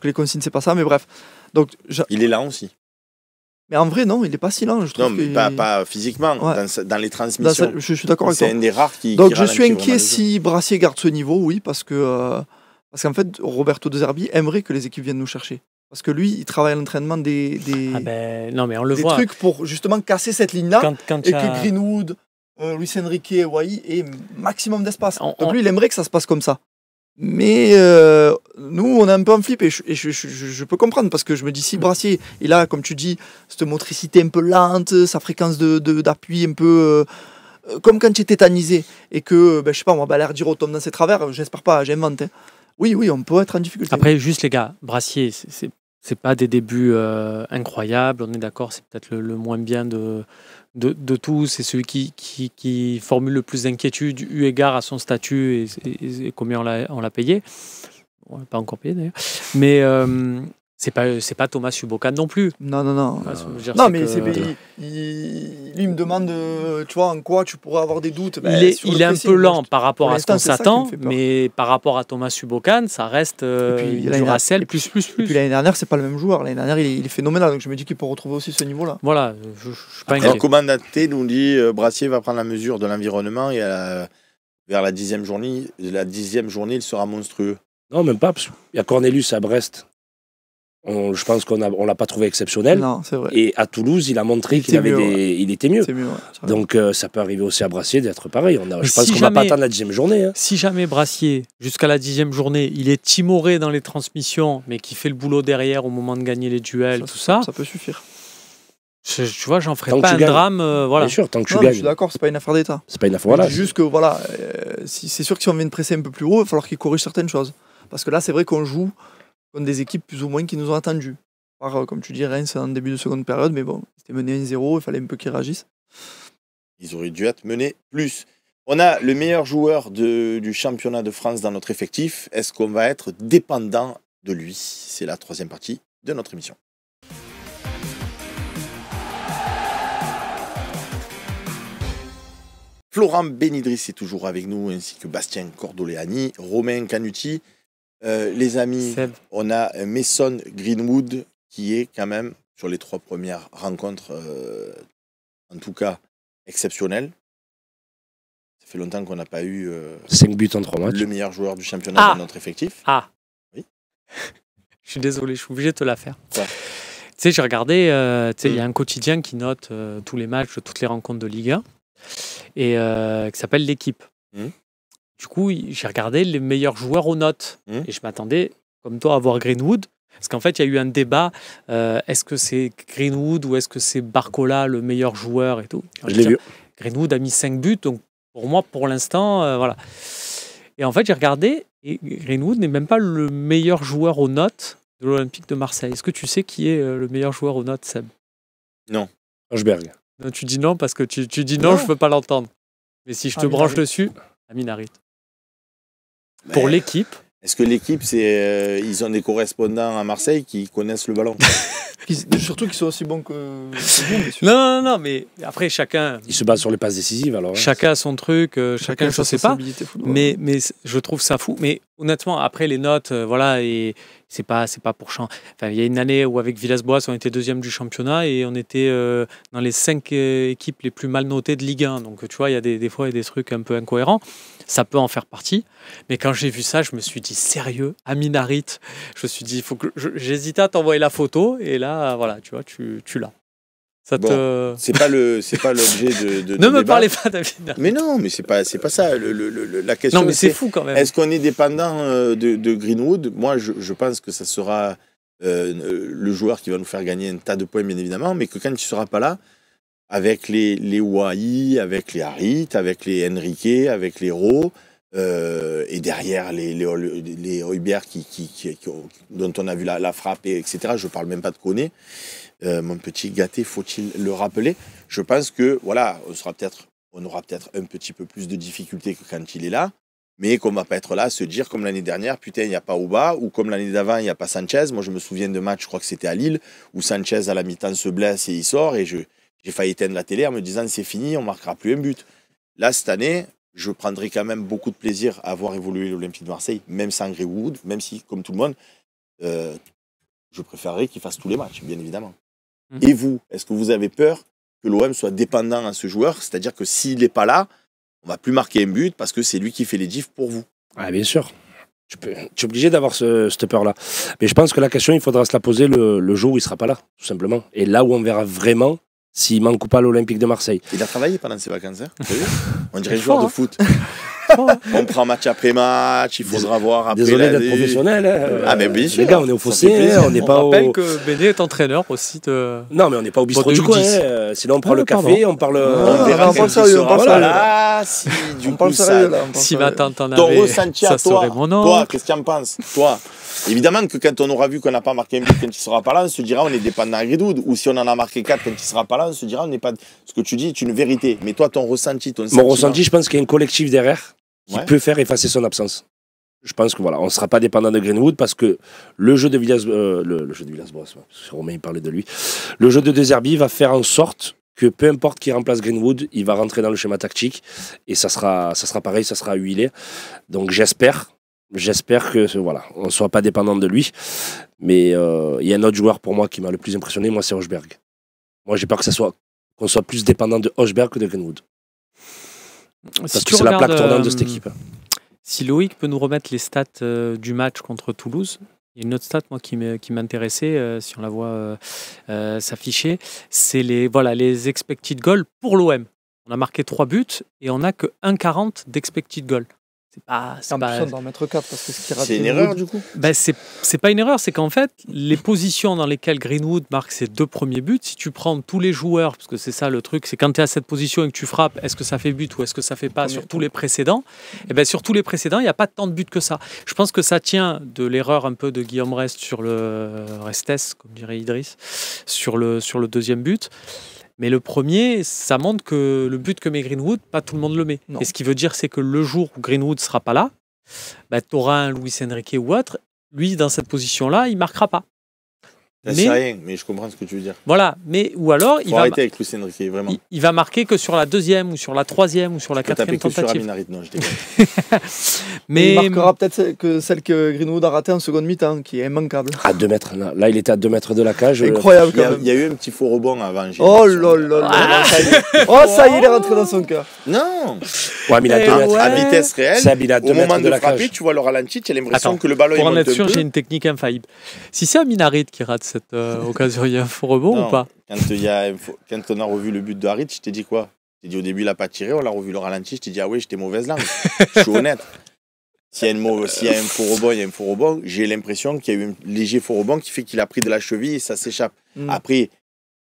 les consignes, c'est pas ça. Mais bref. Donc, il est lent aussi. Mais en vrai, non, il n'est pas si lent. Je trouve non, mais pas physiquement, dans les transmissions. Je suis d'accord avec toi. C'est un des rares qui. Donc, je suis inquiet si Brassier garde ce niveau, oui, parce qu'en fait, Roberto De Zerbi aimerait que les équipes viennent nous chercher. Parce que lui, il travaille à l'entraînement des non, mais on le voit. Trucs pour justement casser cette ligne-là et que Greenwood, Luis Enrique et Wai aient maximum d'espace. Donc lui, il aimerait que ça se passe comme ça. Mais nous, on a un peu un flip et je peux comprendre parce que je me dis si Brassier, il a, comme tu dis, cette motricité un peu lente, sa fréquence d'appui un peu comme quand tu es tétanisé et que, je sais pas, moi, l'air dire tombe dans ses travers, j'espère pas, j'invente. Hein. Oui, on peut être en difficulté. Après, juste les gars, Brassier, c'est pas des débuts incroyables, on est d'accord, c'est peut-être le moins bien de tous, c'est celui qui formule le plus d'inquiétude eu égard à son statut et combien on l'a payé. On l'a pas encore payé d'ailleurs. Mais c'est pas Thomas Subbocan non plus. Non. Non, mais lui me demande, tu vois, en quoi tu pourrais avoir des doutes. Il est un peu lent par rapport à ce qu'on s'attend, mais par rapport à Thomas Subbocan, ça reste du Racel plus. Et puis l'année dernière, c'est pas le même joueur. L'année dernière, il est phénoménal, donc je me dis qu'il peut retrouver aussi ce niveau-là. Voilà, je suis pas inquiet. Alors, Commandaté nous dit Brassier va prendre la mesure de l'environnement et vers la 10e journée, il sera monstrueux. Non, même pas, parce qu'il y a Cornelius à Brest. Je pense qu'on l'a pas trouvé exceptionnel. Non, c'est vrai. Et à Toulouse, il a montré qu'il était mieux. C'est mieux, ouais, donc ça peut arriver aussi à Brassier d'être pareil. Je pense qu'on va pas attendre la 10e journée. Hein. Si jamais Brassier, jusqu'à la 10e journée, il est timoré dans les transmissions, mais qui fait le boulot derrière au moment de gagner les duels, tout ça. Ça peut suffire. Tu vois, j'en ferai pas un drame. Voilà. Bien sûr, tant que tu gagnes. Je suis d'accord, c'est pas une affaire d'État. C'est pas une affaire. Voilà. Juste que c'est sûr que si on vient de presser un peu plus haut, il va falloir qu'il corrige certaines choses. Parce que là, c'est vrai qu'on joue contre des équipes plus ou moins qui nous ont attendus. Comme tu dis, Reims en début de seconde période, mais bon, c'était mené 1-0, il fallait un peu qu'ils réagissent. Ils auraient dû être menés plus. On a le meilleur joueur du championnat de France dans notre effectif. Est-ce qu'on va être dépendant de lui? C'est la troisième partie de notre émission. Florent Benidris est toujours avec nous, ainsi que Bastien Cordoleani, Romain Canuti. Les amis, on a Mason Greenwood qui est quand même, sur les 3 premières rencontres, en tout cas, exceptionnel. Ça fait longtemps qu'on n'a pas eu 5 buts en 3 matchs. Le meilleur joueur du championnat de notre effectif. Oui. Je suis désolé, je suis obligé de te la faire. Ouais. Tu sais, j'ai regardé, il y a un quotidien qui note tous les matchs, toutes les rencontres de Ligue 1, et qui s'appelle L'Équipe. Du coup, j'ai regardé les meilleurs joueurs aux notes. Et je m'attendais, comme toi, à voir Greenwood. Parce qu'en fait, il y a eu un débat. Est-ce que c'est Greenwood ou est-ce que c'est Barcola, le meilleur joueur et tout. Je l'ai vu. Greenwood a mis 5 buts. Donc, pour moi, pour l'instant, voilà. Et en fait, j'ai regardé. Et Greenwood n'est même pas le meilleur joueur aux notes de l'Olympique de Marseille. Est-ce que tu sais qui est le meilleur joueur aux notes, Seb? Non. Hochberg. Non, tu dis non parce que tu dis non, je ne veux pas l'entendre. Mais si je te branche dessus, Amin Harit. Pour l'équipe. Est-ce que l'équipe, ils ont des correspondants à Marseille qui connaissent le ballon? Surtout qu'ils sont aussi bons que vous. Non, mais après, chacun... Il se base sur les passes décisives, alors. Chacun a son truc, chacun, je ne sais pas. Mais je trouve ça fou. Mais honnêtement, après, les notes, voilà, et c'est pas pour champ. Enfin, il y a une année où, avec Villas-Boas, on était 2e du championnat et on était dans les 5 équipes les plus mal notées de Ligue 1. Donc, tu vois, il y a des fois, il y a des trucs un peu incohérents. Ça peut en faire partie. Mais quand j'ai vu ça, je me suis dit, sérieux, Amin Harit, je me suis dit, j'hésitais à t'envoyer la photo. Et là, voilà, tu vois, tu l'as. Ça c'est pas l'objet de ne me débat. Parlez pas d'Amin Harit. Mais non, mais c'est pas ça. La question, non, mais c'est fou quand même. Est-ce qu'on est dépendant de Greenwood? Moi, je pense que ça sera le joueur qui va nous faire gagner un tas de points, bien évidemment, mais que quand il ne sera pas là, avec les Wai, avec les Harit, avec les Henrique, avec les Rowe, et derrière les Højbjerg dont on a vu la frappe, etc. Je ne parle même pas de Koné. Mon petit gâté, faut-il le rappeler? Je pense que voilà, on aura peut-être un petit peu plus de difficultés que quand il est là, mais qu'on ne va pas être là à se dire comme l'année dernière, putain, il n'y a pas Auba, ou comme l'année d'avant, il n'y a pas Sanchez. Moi, je me souviens de match, je crois que c'était à Lille, où Sanchez, à la mi-temps, se blesse et il sort, et j'ai failli éteindre la télé en me disant c'est fini, on ne marquera plus un but. Là, cette année, je prendrai quand même beaucoup de plaisir à voir évoluer l'Olympique de Marseille, même sans Greenwood, même si, comme tout le monde, je préférerais qu'il fasse tous les matchs, bien évidemment. Et vous, est-ce que vous avez peur que l'OM soit dépendant à ce joueur? C'est-à-dire que s'il n'est pas là, on ne va plus marquer un but parce que c'est lui qui fait les diffs pour vous. Ah, bien sûr. Tu es obligé d'avoir cette peur-là. Mais je pense que la question, il faudra se la poser le jour où il ne sera pas là, tout simplement. Et là où on verra vraiment s'il manque ou pas l'Olympique de Marseille. Il a travaillé pendant ses vacances, hein. On dirait joueur de foot. On prend match après match, il faudra voir après. Désolé d'être professionnel. Hein. Ah, mais bien sûr. Les gars, on est au fossé, on n'est pas au. On rappelle que Béné est entraîneur aussi de. Non, mais on n'est pas au bistrot du coin. Sinon, on prend le café, on parle. On verra parle sérieux, on parle sérieux. Là, si du coup, si Matin t'en ton avais, ressenti ça à toi, serait mon nom. Toi, qu'est-ce que tu en penses? Toi, évidemment que quand on aura vu qu'on n'a pas marqué un but quand il sera pas là, on se dira on est dépendant à Greenwood. Ou si on en a marqué 4 quand il sera pas là, on se dira on n'est pas. Ce que tu dis est une vérité. Mais toi, ton ressenti, ton sentiment. Mon ressenti, je pense qu'il y a un collectif derrière qui peut faire effacer son absence. Je pense que voilà, on ne sera pas dépendant de Greenwood parce que le jeu de Villas-Boas, parce que Romain il parlait de lui, le jeu de De Zerbi va faire en sorte que peu importe qui remplace Greenwood, il va rentrer dans le schéma tactique et ça sera pareil, ça sera huilé. Donc j'espère que voilà, on ne soit pas dépendant de lui. Mais il y a un autre joueur pour moi qui m'a le plus impressionné, moi c'est Højbjerg. Moi j'ai peur qu'on soit plus dépendant de Højbjerg que de Greenwood. Parce que c'est la plaque tournante de cette équipe. Si Loïc peut nous remettre les stats du match contre Toulouse, il y a une autre stat moi, qui m'intéressait, si on la voit s'afficher, c'est les expected goals pour l'OM. On a marqué 3 buts et on n'a que 1,40 d'expected goals. C'est pas d'en mettre 4 parce que c'est une erreur du coup. C'est pas une erreur, c'est qu'en fait les positions dans lesquelles Greenwood marque ses 2 premiers buts, si tu prends tous les joueurs, parce que c'est ça le truc, c'est quand tu es à cette position et que tu frappes, est-ce que ça fait but ou est-ce que ça fait pas sur tous les précédents? Et bien sur tous les précédents, il n'y a pas tant de buts que ça. Je pense que ça tient de l'erreur un peu de Guillaume Restes sur le Restes, comme dirait Idriss, sur le deuxième but. Mais le premier, ça montre que le but que met Greenwood, pas tout le monde le met. Non. Et ce qui veut dire, c'est que le jour où Greenwood sera pas là, bah, tu auras un Luis Enrique ou autre. Lui, dans cette position-là, il marquera pas. C'est rien, mais je comprends ce que tu veux dire. Voilà, ou alors il va arrêter avec Luis Enrique, vraiment. Il va marquer que sur la deuxième ou sur la troisième ou sur la quatrième tentative. Sur non, je déconne. Mais il marquera peut-être que celle que Greenwood a ratée en seconde mi-temps, qui est immanquable. À 2 mètres, là il était à 2 mètres de la cage. Incroyable quand même. Il y a eu un petit faux rebond avant. Oh là là là, ça y est, il est rentré dans son cœur. Non. Ouais, mais il a 2 mètres. À vitesse réelle, au moment de frapper, tu vois le ralenti, tu as l'impression que le ballon est pour en monte être sûr, un peu. j'ai une technique infaillible. Si c'est Amin Harit qui rate cette occasion, il y a un faux rebond ou pas? Quand on a revu le but de Harit, je t'ai dit quoi? Je t'ai dit au début, il n'a pas tiré, on l'a revu le ralenti, je t'ai dit, ah oui, j'étais mauvaise langue. Je suis honnête. S'il y a un faux rebond, il y a un faux rebond. J'ai l'impression qu'il y a eu un léger faux rebond qui fait qu'il a pris de la cheville et ça s'échappe. Après,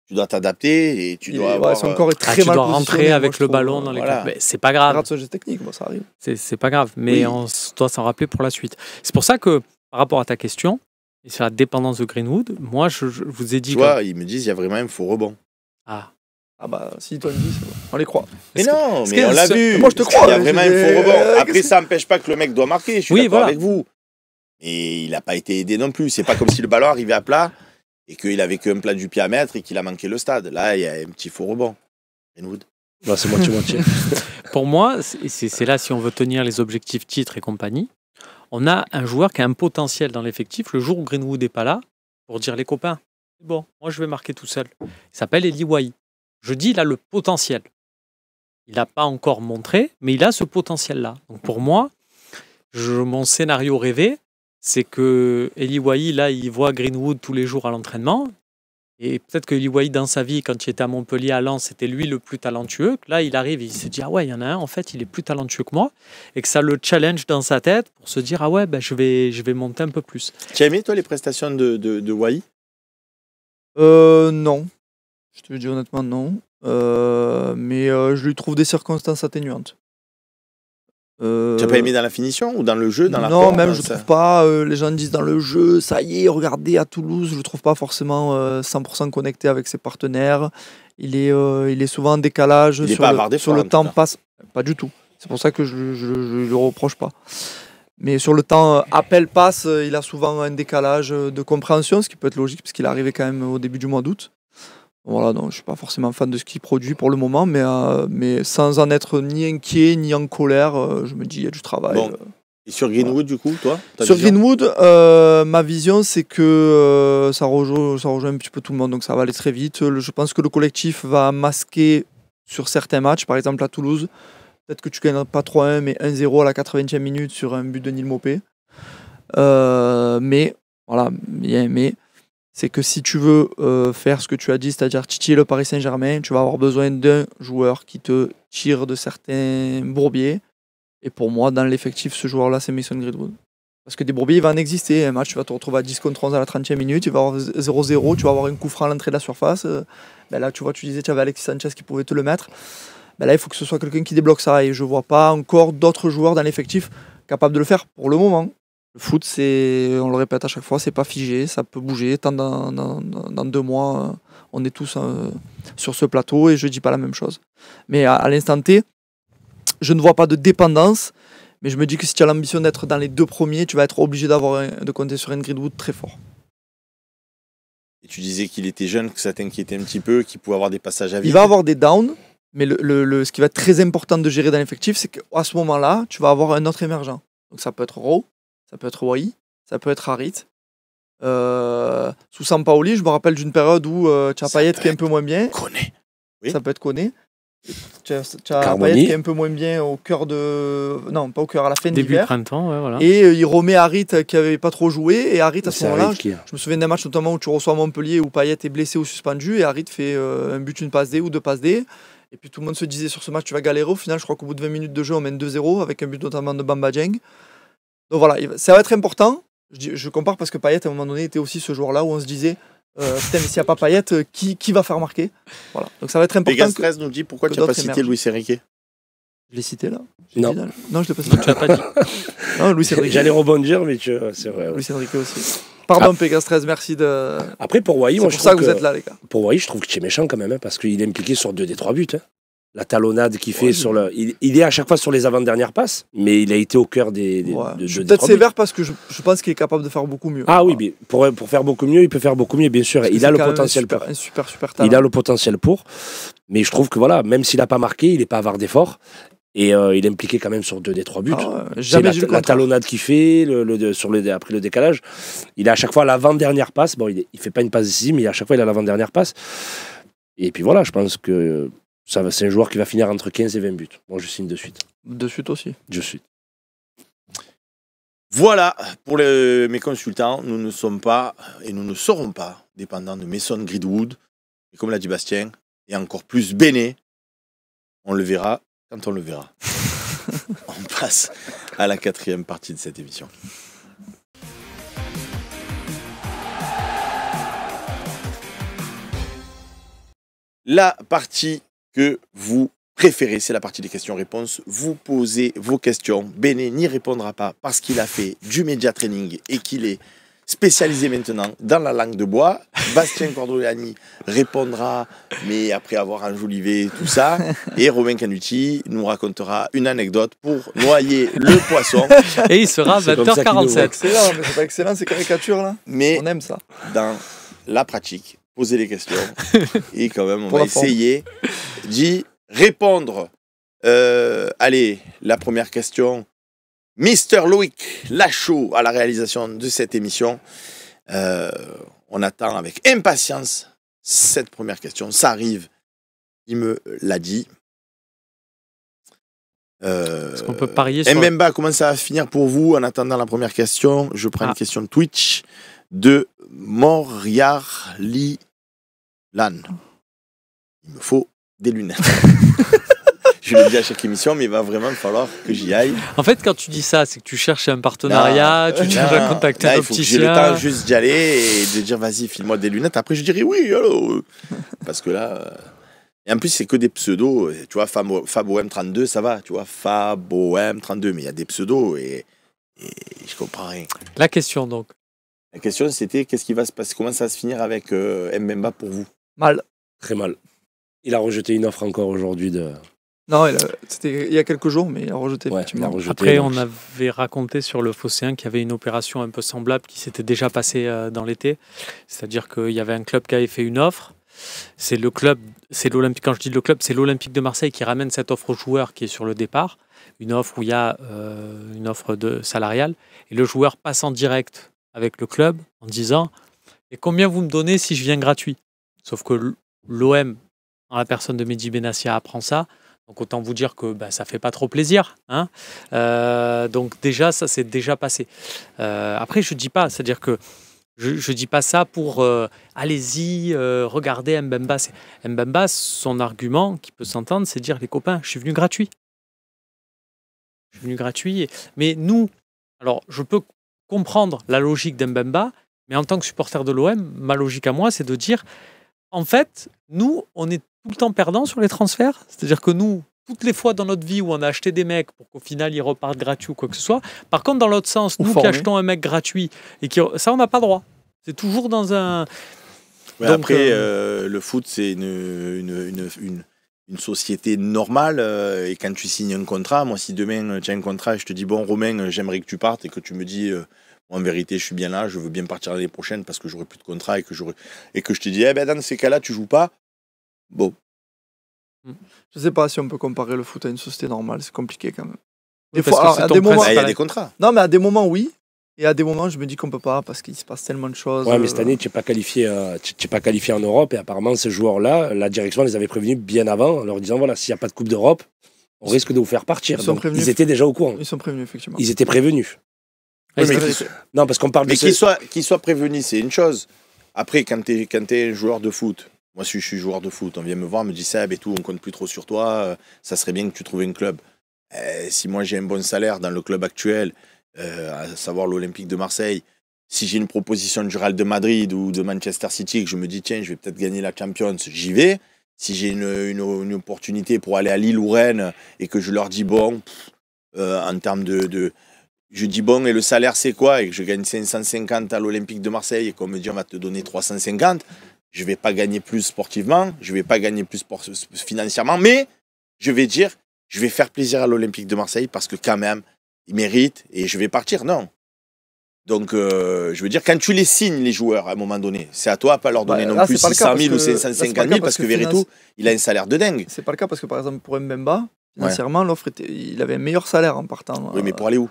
tu dois t'adapter et tu dois avoir... Son corps est très mal tu dois positionné, rentrer avec le trouve, ballon dans les voilà. cages. C'est pas grave. Rate ce geste technique, ça arrive. C'est pas grave, mais on doit s'en rappeler pour la suite. C'est pour ça que, par rapport à ta question, et sur la dépendance de Greenwood, moi, je vous ai dit... Tu vois, ils me disent, il y a vraiment un faux rebond. Ah bah, si toi le dis, c'est bon. On les croit. Mais non, mais on l'a vu. Moi, je te crois. Il y a vraiment un faux rebond. Après, ça n'empêche pas que le mec doit marquer. Je suis d'accord avec vous. Mais il n'a pas été aidé non plus. C'est pas comme si le ballon arrivait à plat et qu'il avait qu'un plat du pied à mettre et qu'il a manqué le stade. Là, il y a un petit faux rebond. Greenwood. Bah, c'est moitié-moitié. Pour moi, c'est là, si on veut tenir les objectifs titres et compagnie, on a un joueur qui a un potentiel dans l'effectif le jour où Greenwood n'est pas là pour dire les copains, bon, moi je vais marquer tout seul. Il s'appelle Eli Wahi. Je dis, il a le potentiel. Il n'a pas encore montré, mais il a ce potentiel-là. Donc pour moi, mon scénario rêvé, c'est que Eli Wahi, là, il voit Greenwood tous les jours à l'entraînement. Et peut-être que Eli Wahi, dans sa vie, quand il était à Montpellier, à Lens, c'était lui le plus talentueux. Là, il arrive et il se dit, ah ouais, il y en a un, en fait, il est plus talentueux que moi. Et que ça le challenge dans sa tête pour se dire, ah ouais, ben, je vais monter un peu plus. Tu as aimé, toi, les prestations de Wahi? Non. Je te le dis honnêtement, non. Mais je lui trouve des circonstances atténuantes. Tu n'as pas aimé dans la finition ou dans le jeu, dans non, même je trouve pas. Les gens disent dans le jeu, ça y est, regardez à Toulouse, je le trouve pas forcément 100% connecté avec ses partenaires. Il est souvent en décalage sur le temps passe. Pas du tout. C'est pour ça que je le reproche pas. Mais sur le temps appel-passe, il a souvent un décalage de compréhension, ce qui peut être logique parce qu'il est arrivé quand même au début du mois d'août. Voilà, donc je suis pas forcément fan de ce qu'il produit pour le moment, mais sans en être ni inquiet ni en colère, je me dis il y a du travail. Bon. Et sur Greenwood, du coup, toi sur Greenwood, ma vision c'est que ça rejoint un petit peu tout le monde, donc ça va aller très vite. Je pense que le collectif va masquer sur certains matchs, par exemple à Toulouse, peut-être que tu gagnes pas 3-1, mais 1-0 à la 80e minute sur un but de Neil Maupay. Mais, voilà, il y a un mais. C'est que si tu veux faire ce que tu as dit, c'est-à-dire titiller le Paris Saint-Germain, tu vas avoir besoin d'un joueur qui te tire de certains bourbiers. Et pour moi, dans l'effectif, ce joueur-là, c'est Mason Greenwood. Parce que des bourbiers, il va en exister. Un match, tu vas te retrouver à 10 contre 11 à la 30e minute, il va avoir 0-0, tu vas avoir un coup franc à l'entrée de la surface. Ben là, tu vois, tu disais, tu avais Alexis Sanchez qui pouvait te le mettre. Ben là, il faut que ce soit quelqu'un qui débloque ça. Et je ne vois pas encore d'autres joueurs dans l'effectif capables de le faire pour le moment. Le foot, on le répète à chaque fois, c'est pas figé, ça peut bouger. Tant dans 2 mois, on est tous sur ce plateau et je dis pas la même chose. Mais à l'instant T, je ne vois pas de dépendance, mais je me dis que si tu as l'ambition d'être dans les 2 premiers, tu vas être obligé de compter sur un Greenwood très fort. Et tu disais qu'il était jeune, que ça t'inquiétait un petit peu, qu'il pouvait avoir des passages à vide. Il va avoir des downs, mais ce qui va être très important de gérer dans l'effectif, c'est qu'à ce moment-là, tu vas avoir un autre émergent. Donc ça peut être Rowe, ça peut être Wahi, ça peut être Harit. Sous Sampaoli, je me rappelle d'une période où tu as Payet qui est un peu moins bien. Oui. Ça peut être Koné. Tu as Payet qui est un peu moins bien au cœur de... Non, pas au cœur, à la fin de l'hiver. Début printemps, ouais, voilà. Et il remet Harit qui n'avait pas trop joué. Et Harit, à ce moment-là, je me souviens d'un match notamment où tu reçois Montpellier où Payet est blessé ou suspendu. Et Harit fait un but, une passe D ou 2 passes D. Et puis tout le monde se disait sur ce match, tu vas galérer. Au final, je crois qu'au bout de 20 minutes de jeu, on mène 2-0 avec un but notamment de Bamba Dieng. Donc voilà, ça va être important. Je compare parce que Payet, à un moment donné, était aussi ce joueur-là où on se disait putain, mais s'il n'y a pas Payet, qui va faire marquer? Voilà. Donc ça va être important. Vegas 13 nous dit pourquoi tu n'as pas cité Luis Enrique? Je l'ai cité là? Non. Non, je ne l'ai pas cité. Tu l'as pas dit. Non, Luis Enrique. J'allais rebondir, mais c'est vrai. Luis Enrique aussi. Pardon, Pégase 13, merci de. Après, pour Wai, c'est pour ça que vous êtes là, les gars. Pour Wai, je trouve que c'est méchant quand même, hein, parce qu'il est impliqué sur 2 des 3 buts. Hein. La talonnade qu'il fait sur le. Il est à chaque fois sur les avant-dernières passes, mais il a été au cœur des. Je suis peut-être sévère parce que je pense qu'il est capable de faire beaucoup mieux. Ah oui, mais pour faire beaucoup mieux, il peut faire beaucoup mieux, bien sûr. Il a le potentiel pour. Un super talent. Il a le potentiel pour. Mais je trouve que voilà, même s'il n'a pas marqué, il n'est pas avare d'effort. Et il est impliqué quand même sur 2 des 3 buts. Jamais la talonnade qu'il fait, après le décalage. Il est à chaque fois à l'avant-dernière passe. Bon, il ne fait pas une passe décisive, mais à chaque fois, il est à l'avant-dernière passe. Et puis voilà, je pense que c'est un joueur qui va finir entre 15 et 20 buts. Moi, je signe de suite. De suite aussi. De suite. Voilà, pour mes consultants, nous ne sommes pas et nous ne serons pas dépendants de Mason Greenwood. Et comme l'a dit Bastien, et encore plus Béné, on le verra quand on le verra. On passe à la 4e partie de cette émission. La partie que vous préférez, c'est la partie des questions-réponses. Vous posez vos questions. Béné n'y répondra pas parce qu'il a fait du média training et qu'il est spécialisé maintenant dans la langue de bois. Bastien Cordoliani répondra, mais après avoir enjolivé tout ça. Et Romain Canuti nous racontera une anecdote pour noyer le poisson. Et il sera 20h47. C'est excellent, mais c'est pas excellent ces caricatures là. Mais on aime ça. Dans la pratique, poser les questions. Et quand même, on va essayer d'y répondre. Allez, la première question. Mister Loïc Lachaud à la réalisation de cette émission. On attend avec impatience cette première question. Ça arrive, il me l'a dit. Est-ce qu'on peut parier sur... Mbemba, comment ça va finir pour vous? En attendant la première question, je prends une question de Twitch de Moriarly Lan. Il me faut des lunettes. Je le dis à chaque émission, mais il va vraiment falloir que j'y aille. En fait, quand tu dis ça, c'est que tu cherches un partenariat, tu cherches à contacter un opticien. J'ai le temps juste d'y aller et de dire vas-y, file-moi des lunettes. Après, je dirai oui, allô. Parce que là. Et en plus, c'est que des pseudos. Tu vois, FabOM32, ça va. Tu vois, FabOM32. Mais il y a des pseudos et je comprends rien. La question, donc. La question, c'était qu'est-ce qui va se passer? Comment ça va se finir avec Mbemba pour vous? Mal. Très mal. Il a rejeté une offre encore aujourd'hui de. Non, c'était il y a quelques jours, mais il a rejeté. Ouais, il a rejeté. Après, on avait raconté sur le Phocéen qu'il y avait une opération un peu semblable qui s'était déjà passée dans l'été. C'est-à-dire qu'il y avait un club qui avait fait une offre. C'est le club, c'est l'Olympique. Quand je dis le club, c'est l'Olympique de Marseille qui ramène cette offre au joueur qui est sur le départ. Une offre où il y a une offre salariale. Et le joueur passe en direct avec le club en disant « Et combien vous me donnez si je viens gratuit ?» Sauf que l'OM, en la personne de Mehdi Benassia, apprend ça. Donc autant vous dire que ça fait pas trop plaisir. Hein. Donc déjà, ça s'est déjà passé. Après, je dis pas, c'est-à-dire que je dis pas ça pour allez-y, regardez Mbemba. Mbemba, son argument qui peut s'entendre, c'est dire les copains, je suis venu gratuit. Je suis venu gratuit. Mais nous, alors je peux comprendre la logique d'Mbemba, mais en tant que supporter de l'OM, ma logique à moi, c'est de dire en fait, nous, on est tout le temps perdant sur les transferts. C'est-à-dire que nous, toutes les fois dans notre vie où on a acheté des mecs pour qu'au final ils repartent gratuits ou quoi que ce soit, par contre, dans l'autre sens, nous qui achetons un mec gratuit, et ça, on n'a pas droit. C'est toujours dans un... Ouais, donc, après, le foot, c'est une société normale. Et quand tu signes un contrat, moi, si demain tu as un contrat et je te dis, bon, Romain, j'aimerais que tu partes, et que tu me dis... en vérité, je suis bien là, je veux bien partir l'année prochaine parce que j'aurai plus de contrat et que je te dis, dans ces cas-là, tu joues pas. Bon. Je sais pas si on peut comparer le foot à une société normale, c'est compliqué quand même. Des fois, à des moments, il y a des contrats. Non, mais à des moments, oui. Et à des moments, je me dis qu'on peut pas parce qu'il se passe tellement de choses. Ouais, mais cette année, tu n'es pas qualifié en Europe et apparemment, ces joueurs-là, la direction les avait prévenus bien avant en leur disant voilà, s'il n'y a pas de Coupe d'Europe, on risque de vous faire partir. Ils étaient déjà au courant. Ils sont prévenus, effectivement. Ils étaient prévenus. Oui, mais non, parce qu'on parle mais qu'ils soient prévenus, c'est une chose. Après, quand t'es un joueur de foot, moi je suis joueur de foot, on vient me voir, me dit Seb et tout, on compte plus trop sur toi, ça serait bien que tu trouves un club. Si moi j'ai un bon salaire dans le club actuel, à savoir l'Olympique de Marseille, si j'ai une proposition du Real de Madrid ou de Manchester City, que je me dis tiens, je vais peut-être gagner la Champions, j'y vais. Si j'ai une opportunité pour aller à Lille ou Rennes et que je leur dis bon, en termes de je dis bon, et le salaire c'est quoi? Et que je gagne 550 à l'Olympique de Marseille et qu'on me dit on va te donner 350, je ne vais pas gagner plus sportivement, je ne vais pas gagner plus financièrement, mais je vais dire, je vais faire plaisir à l'Olympique de Marseille parce que quand même, ils méritent et je vais partir. Non. Donc, je veux dire, quand tu les signes, les joueurs, à un moment donné, c'est à toi à pas leur donner non plus 600 000 ou 550 000 parce que Veretout, il a un salaire de dingue. C'est pas le cas parce que, par exemple, pour Mbemba, financièrement, l'offre il avait un meilleur salaire en partant. Oui, mais pour aller où?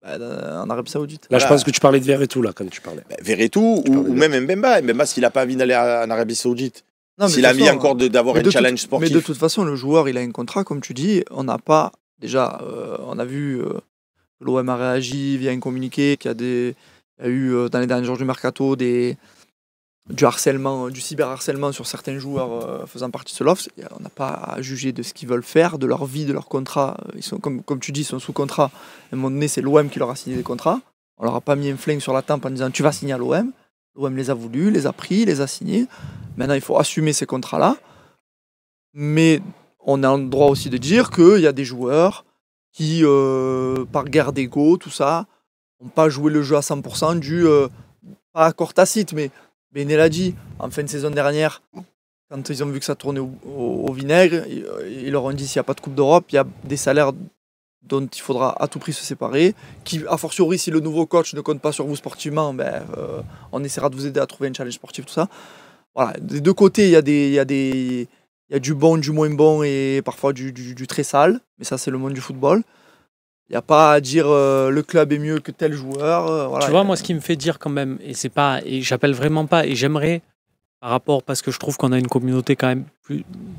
En Arabie Saoudite. Là, je pense que tu parlais de Veretout, là, quand tu parlais. Veretout ou même Mbemba. Mbemba, s'il n'a pas envie d'aller en Arabie Saoudite, s'il a envie encore d'avoir un challenge sportif. Mais de toute façon, le joueur, il a un contrat, comme tu dis. On n'a pas. Déjà, on a vu que l'OM a réagi via un communiqué, qu'il y a eu dans les derniers jours du mercato du harcèlement, du cyberharcèlement sur certains joueurs faisant partie de ce loft. On n'a pas à juger de ce qu'ils veulent faire, de leur vie, de leur contrat. Ils sont, comme tu dis, ils sont sous contrat. À un moment donné, c'est l'OM qui leur a signé des contrats. On leur a pas mis un flingue sur la tempe en disant tu vas signer à l'OM. L'OM les a voulus, les a pris, les a signés. Maintenant, il faut assumer ces contrats-là. Mais on a le droit aussi de dire qu'il y a des joueurs qui, par guerre d'ego, tout ça, n'ont pas joué le jeu à 100% dû, pas à accord tacite, mais Benet l'a dit, en fin de saison dernière, quand ils ont vu que ça tournait au vinaigre, ils leur ont dit s'il n'y a pas de Coupe d'Europe, il y a des salaires dont il faudra à tout prix se séparer, qui, a fortiori, si le nouveau coach ne compte pas sur vous sportivement, on essaiera de vous aider à trouver un challenge sportif, tout ça. Voilà, des deux côtés, il y a du bon, du moins bon et parfois du très sale, mais ça c'est le monde du football. Il n'y a pas à dire le club est mieux que tel joueur. Voilà. Tu vois, moi ce qui me fait dire quand même, et j'appelle vraiment pas, et j'aimerais, par rapport, parce que je trouve qu'on a une communauté quand même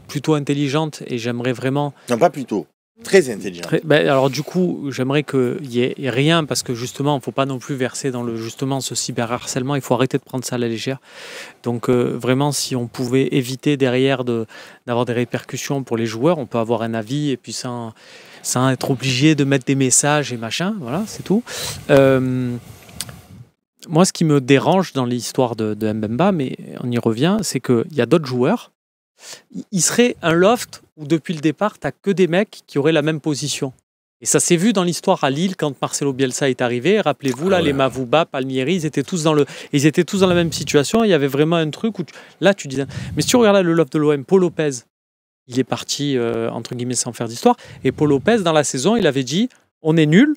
plutôt intelligente, et j'aimerais vraiment... Non, pas plutôt. Très intelligent. Alors du coup, j'aimerais qu'il n'y ait rien, parce que justement, il ne faut pas non plus verser dans ce cyberharcèlement, il faut arrêter de prendre ça à la légère. Donc vraiment, si on pouvait éviter derrière d'avoir des répercussions pour les joueurs, on peut avoir un avis, et puis sans être obligé de mettre des messages et machin, voilà, c'est tout. Moi, ce qui me dérange dans l'histoire de Mbemba, mais on y revient, c'est qu'il y a d'autres joueurs. Il serait un loft où depuis le départ, tu n'as que des mecs qui auraient la même position. Et ça s'est vu dans l'histoire à Lille quand Marcelo Bielsa est arrivé. Rappelez-vous, les Mavouba, Palmieri, ils étaient tous dans la même situation. Il y avait vraiment un truc où là, tu disais... Mais si tu regardes le loft de l'OM, Paul Lopez, il est parti, entre guillemets, sans faire d'histoire. Et Paul Lopez, dans la saison, il avait dit, on est nul.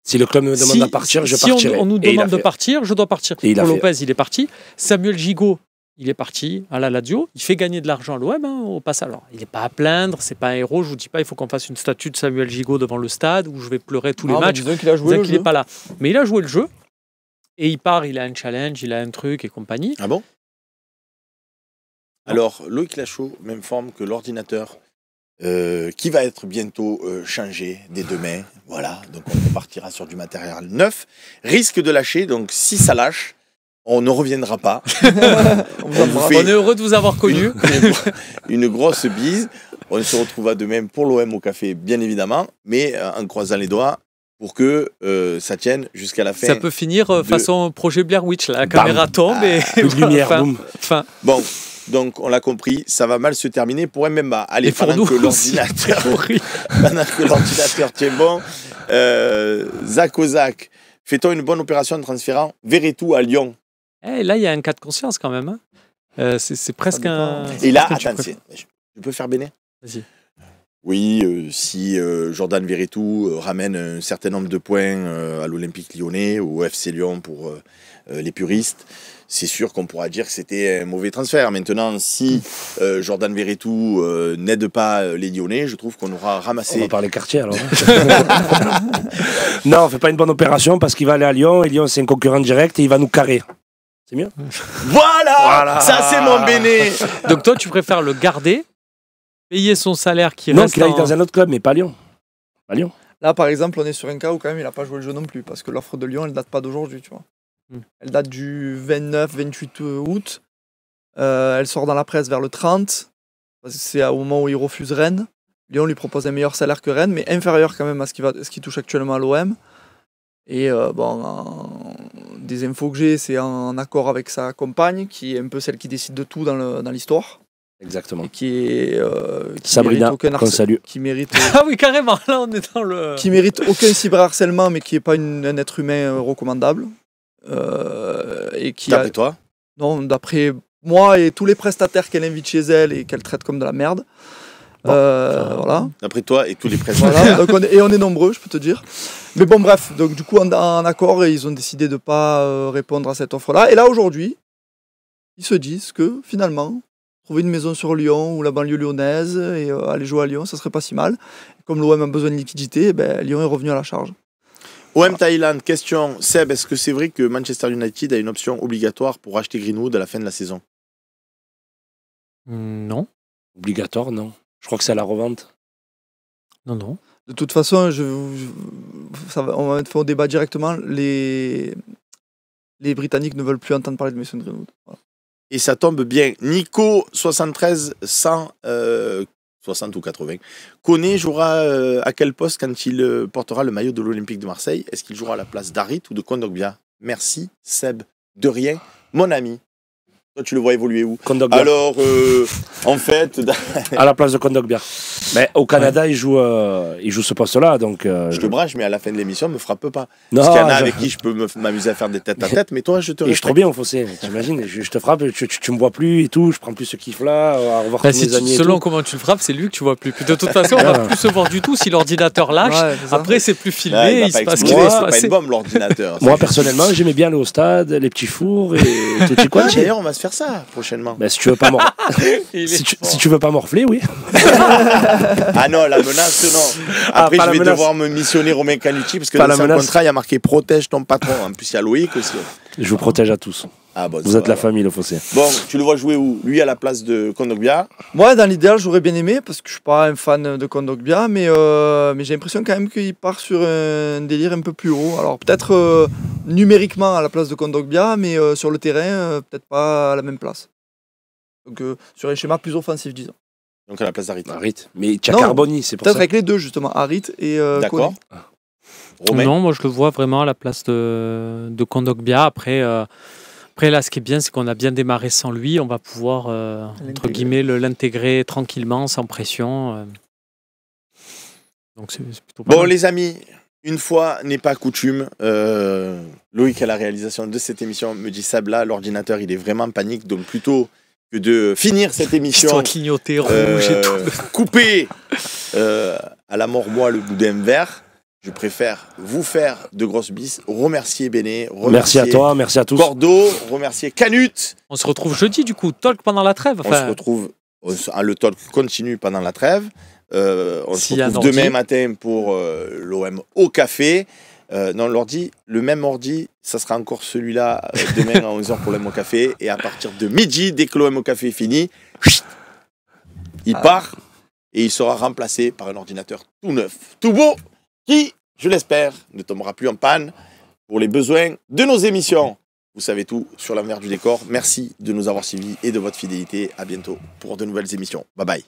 Si le club me demande de partir, je partirai. Si on nous demande de partir, je dois partir. Paul Lopez, il est parti. Samuel Gigot, il est parti à la Lazio. Il fait gagner de l'argent à l'OM au passage. Alors, il n'est pas à plaindre, c'est pas un héros. Je vous dis pas, il faut qu'on fasse une statue de Samuel Gigot devant le stade où je vais pleurer tous les matchs. Disons qu'il a joué le jeu. Il n'est pas là. Mais il a joué le jeu. Et il part, il a un challenge, il a un truc et compagnie. Ah bon? Alors, Loïc Lachaud, même forme que l'ordinateur, qui va être bientôt changé dès demain. Voilà, donc on partira sur du matériel neuf. Risque de lâcher, donc si ça lâche, on ne reviendra pas. On est heureux de vous avoir connu. Une grosse bise. On se retrouvera demain pour l'OM au café, bien évidemment, mais en croisant les doigts pour que ça tienne jusqu'à la fin. Ça peut finir façon projet Blair Witch, la caméra tombe et de lumière, boum. Bon, donc on l'a compris, ça va mal se terminer pour Mbemba. Allez, pendant que l'ordinateur tient bon, Zach Ozak, fait-on une bonne opération de transférant Veretout à Lyon? Là, il y a un cas de conscience quand même. C'est presque un... Et là, attention, je peux faire Béné? Vas-y. Oui, si Jordan Veretout ramène un certain nombre de points à l'Olympique Lyonnais ou au FC Lyon pour les puristes, c'est sûr qu'on pourra dire que c'était un mauvais transfert. Maintenant, si Jordan Veretout n'aide pas les Lyonnais, je trouve qu'on aura ramassé... On va parler quartier alors. Non, on ne fait pas une bonne opération parce qu'il va aller à Lyon et Lyon c'est un concurrent direct et il va nous carrer. C'est mieux. Voilà. Ça c'est mon Béné. Donc toi, tu préfères le garder, payer son salaire qui non, reste... qu'il aille dans un autre club, mais pas Lyon. Pas Lyon. Là, par exemple, on est sur un cas où quand même il n'a pas joué le jeu non plus, parce que l'offre de Lyon, elle date pas d'aujourd'hui, tu vois. Elle date du 29-28 août. Elle sort dans la presse vers le 30. C'est au moment où il refuse Rennes. Lyon lui propose un meilleur salaire que Rennes, mais inférieur quand même à ce qu'il touche actuellement à l'OM. Et des infos que j'ai, c'est en accord avec sa compagne, qui est un peu celle qui décide de tout dans l'histoire. Exactement. Qui Sabrina, qu'on salue. Qui mérite, Ah oui, carrément, là on est dans le... qui mérite aucun cyberharcèlement, mais qui n'est pas un être humain recommandable. Et qui D'après toi? Non, d'après moi et tous les prestataires qu'elle invite chez elle et qu'elle traite comme de la merde. Voilà. D'après toi et tous les prestataires. Voilà, donc on est nombreux, je peux te dire. Mais bon, bref, donc du coup, en accord, ils ont décidé de ne pas répondre à cette offre-là. Et là, aujourd'hui, ils se disent que finalement, trouver une maison sur Lyon ou la banlieue lyonnaise et aller jouer à Lyon, ça serait pas si mal. Comme l'OM a besoin de liquidité, Lyon est revenu à la charge. OM Thaïlande, question. Seb, est-ce que c'est vrai que Manchester United a une option obligatoire pour acheter Greenwood à la fin de la saison? Non. Obligatoire, non. Je crois que c'est à la revente. Non. De toute façon, on va faire au débat directement. Les Britanniques ne veulent plus entendre parler de Mason Greenwood. Voilà. Et ça tombe bien. Nico, 73, 100, 60 ou 80. Koné jouera à quel poste quand il portera le maillot de l'Olympique de Marseille? Est-ce qu'il jouera à la place d'Harit ou de Kondogbia? Merci, Seb. De rien, mon ami. Toi, tu le vois évoluer où? Kondogbia. Alors, en fait... à la place de Kondogbia. Mais au Canada, il joue ce poste-là. Donc, je te branche, mais à la fin de l'émission, ne me frappe pas. Non, parce qu'il y en a avec qui je peux m'amuser à faire des têtes à tête, mais toi, je te respecte. Et je suis trop bien au fossé, t'imagines, je te frappe, tu me vois plus et tout, je prends plus ce kiff-là, à revoir tous mes amis. Selon comment tu le frappes, c'est lui que tu vois plus. Puis de toute façon, on va plus se voir du tout si l'ordinateur lâche. Ouais, après, c'est plus filmé, il se passe qu'il c'est pas une bombe, l'ordinateur. Moi, personnellement, j'aimais bien aller au stade, les petits fours et tout de quoi. D'ailleurs, on va se faire ça prochainement. Ben, si tu veux pas si tu veux pas morfler, oui. Ah non, la menace, non. Après, je vais devoir me missionner Romain Canucci parce que dans son contrat, il y a marqué protège ton patron. En plus, il y a Loïc aussi. Je vous protège à tous. Ah bon, vous êtes la famille, le fossé. Bon, tu le vois jouer où? Lui à la place de Kondogbia? Moi, dans l'idéal, j'aurais bien aimé parce que je suis pas un fan de Kondogbia, mais j'ai l'impression quand même qu'il part sur un délire un peu plus haut. Alors peut-être numériquement à la place de Kondogbia, mais sur le terrain, peut-être pas à la même place. Donc sur un schéma plus offensif, disons. Donc à la place d'Harit. Mais tu as Carboni, c'est pour ça. Peut-être avec les deux, justement, Harit et D'accord. Non, moi je le vois vraiment à la place de Kondogbia. Après, là, ce qui est bien, c'est qu'on a bien démarré sans lui. On va pouvoir, entre guillemets, l'intégrer tranquillement, sans pression. Donc c'est plutôt pas mal. Les amis, une fois n'est pas coutume, Loïc à la réalisation de cette émission me dit Sabla, l'ordinateur il est vraiment en panique, donc plutôt que de finir cette émission clignoté rouge et tout, couper à la mort moi le boudin vert, je préfère vous faire de grosses bises, remercier Béné, merci à toi, merci à tous, Bordeaux, remercier Canut. On se retrouve jeudi du coup, talk pendant la trêve. On se retrouve, le talk continue pendant la trêve. On se retrouve demain matin pour l'OM au café. Non, l'ordi, le même ordi, ça sera encore celui-là demain à 11h pour l'OM au café. Et à partir de midi, dès que l'OM au café est fini, il part et il sera remplacé par un ordinateur tout neuf, tout beau, qui, je l'espère, ne tombera plus en panne pour les besoins de nos émissions. Vous savez tout sur l'envers du décor. Merci de nous avoir suivis et de votre fidélité. À bientôt pour de nouvelles émissions. Bye bye.